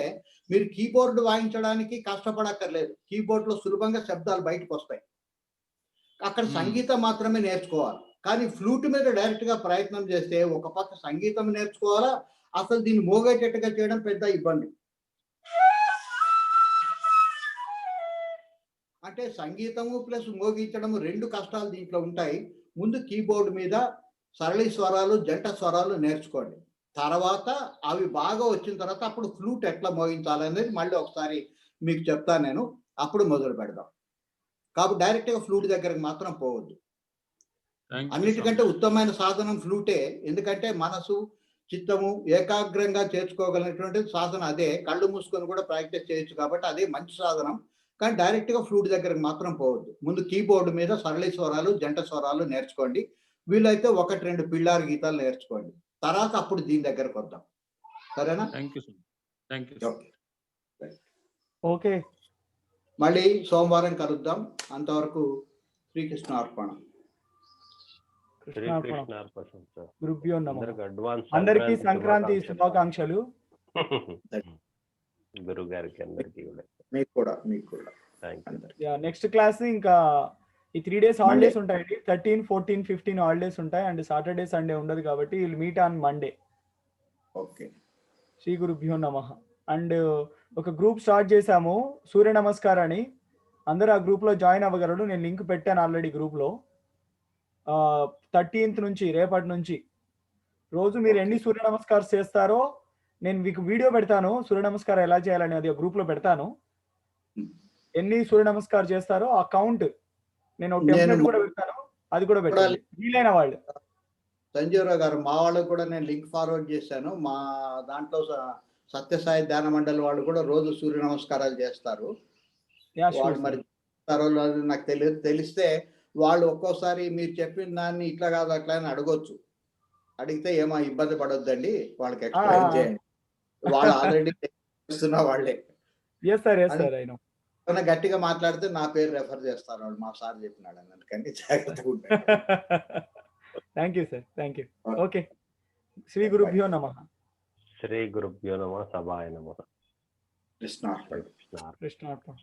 మీరు కీబోర్డు వాయించడానికి కష్టపడక్కర్లేదు. కీబోర్డ్ లో సులభంగా శబ్దాలు బయటకు వస్తాయి. అక్కడ సంగీతం మాత్రమే నేర్చుకోవాలి. కానీ ఫ్లూట్ మీద డైరెక్ట్ గా ప్రయత్నం చేస్తే ఒక పక్క సంగీతం నేర్చుకోవాలా, అసలు దీన్ని మోగేటట్టుగా చేయడం పెద్ద ఇబ్బంది. అంటే సంగీతము ప్లస్ మోగించడము 2 కష్టాలు దీంట్లో ఉంటాయి. ముందు కీబోర్డు మీద సరళి స్వరాలు, జంట స్వరాలు నేర్చుకోండి. తర్వాత అవి బాగా వచ్చిన తర్వాత అప్పుడు ఫ్లూట్ ఎట్లా మోగించాలనేది మళ్ళీ ఒకసారి మీకు చెప్తాను నేను. అప్పుడు మొదలు పెడదాం. కాబట్టి డైరెక్ట్ గా ఫ్లూట్ దగ్గరకు మాత్రం పోవద్దు. అన్నిటికంటే ఉత్తమమైన సాధనం ఫ్లూటే. ఎందుకంటే మనసు, చిత్తము ఏకాగ్రంగా చేర్చుకోగలిగినటువంటి సాధన అదే. కళ్ళు మూసుకొని కూడా ప్రాక్టీస్ చేయొచ్చు కాబట్టి అదే మంచి సాధనం. కానీ డైరెక్ట్ గా ఫ్లూట్ దగ్గరకు మాత్రం పోవద్దు. ముందు కీబోర్డు మీద సరళి స్వరాలు, జంట స్వరాలు నేర్చుకోండి. వీలైతే 1-2 పిల్లారి గీతాలు నేర్చుకోండి. తర్వాత అప్పుడు దీని దగ్గరకు వద్దాం. సరేనా? ఓకే, మళ్ళీ సోమవారం కలుద్దాం. అంతవరకు శ్రీకృష్ణ అర్పణ. గురుభ్యో నమః. అందరికీ సంక్రాంతి శుభాకాంక్షలు. గురువు గారికి అందరికీ కూడా. మీకు కూడా. నెక్స్ట్ క్లాస్ ఇంకా ఈ 3 days హాలిడేస్ ఉంటాయండి. 13, 14, 15 హాలిడేస్ ఉంటాయి. అండ్ సాటర్డే సండే ఉండదు కాబట్టి will meet on Monday. Okay. శ్రీ గురుభ్యో నమః. అండ్ ఒక గ్రూప్ స్టార్ట్ చేశాము, సూర్య నమస్కారం అని. అందరూ ఆ గ్రూప్ లో జాయిన్ అవ్వగలరు. నేను లింక్ పెట్టాను ఆల్రెడీ గ్రూప్ లో. 13th నుంచి, రేపటి నుంచి రోజు మీరు ఎన్ని సూర్య నమస్కారం చేస్తారో నేను మీకు వీడియో పెడతాను. సూర్య నమస్కారం ఎలా చేయాలని అది గ్రూప్ లో పెడతాను. ఎన్ని సూర్య నమస్కారం చేస్తారో ఆ కౌంట్ నేను టెంప్లెట్ కూడా పెడతాను, అది కూడా పెట్టాలి వీలైన వాళ్ళు. సంజీవరావు గారు, మా వాళ్ళకు కూడా నేను లింక్ ఫార్వర్డ్ చేశాను. మా దాంట్లో సత్యసాయి ధ్యాన మండలి వాళ్ళు కూడా రోజు సూర్య నమస్కారాలు చేస్తారు. యా షూర్ వాళ్ళు మరి చేస్తారో లేదో నాకు తెలియదు. తెలిస్తే వాళ్ళు ఒక్కోసారి మీరు చెప్పిన దాన్ని ఇట్లా కాదు అట్లా అని అడగొచ్చు. అడిగితే ఏమో ఇబ్బంది పడొద్దండి, వాళ్ళకి ఎక్స్ప్లెయిన్ చేయండి. వాళ్ళు ఆల్రెడీ చేస్తున్న వాళ్ళే. ఎస్ సార్ ఎస్ సార్ అయినా ఏమైనా గట్టిగా మాట్లాడితే నా పేరు రెఫర్ చేస్తారు వాళ్ళు, మా సార్ చెప్పినాడు అని. అందుకని జాగ్రత్తగా ఉంటాయి. Thank you sir, thank you. Okay, శ్రీ గురుభ్యో నమః. శ్రీ గురుభ్యో నమః. సభాయ నమః. కృష్ణార్పణ. కృష్ణార్పణ.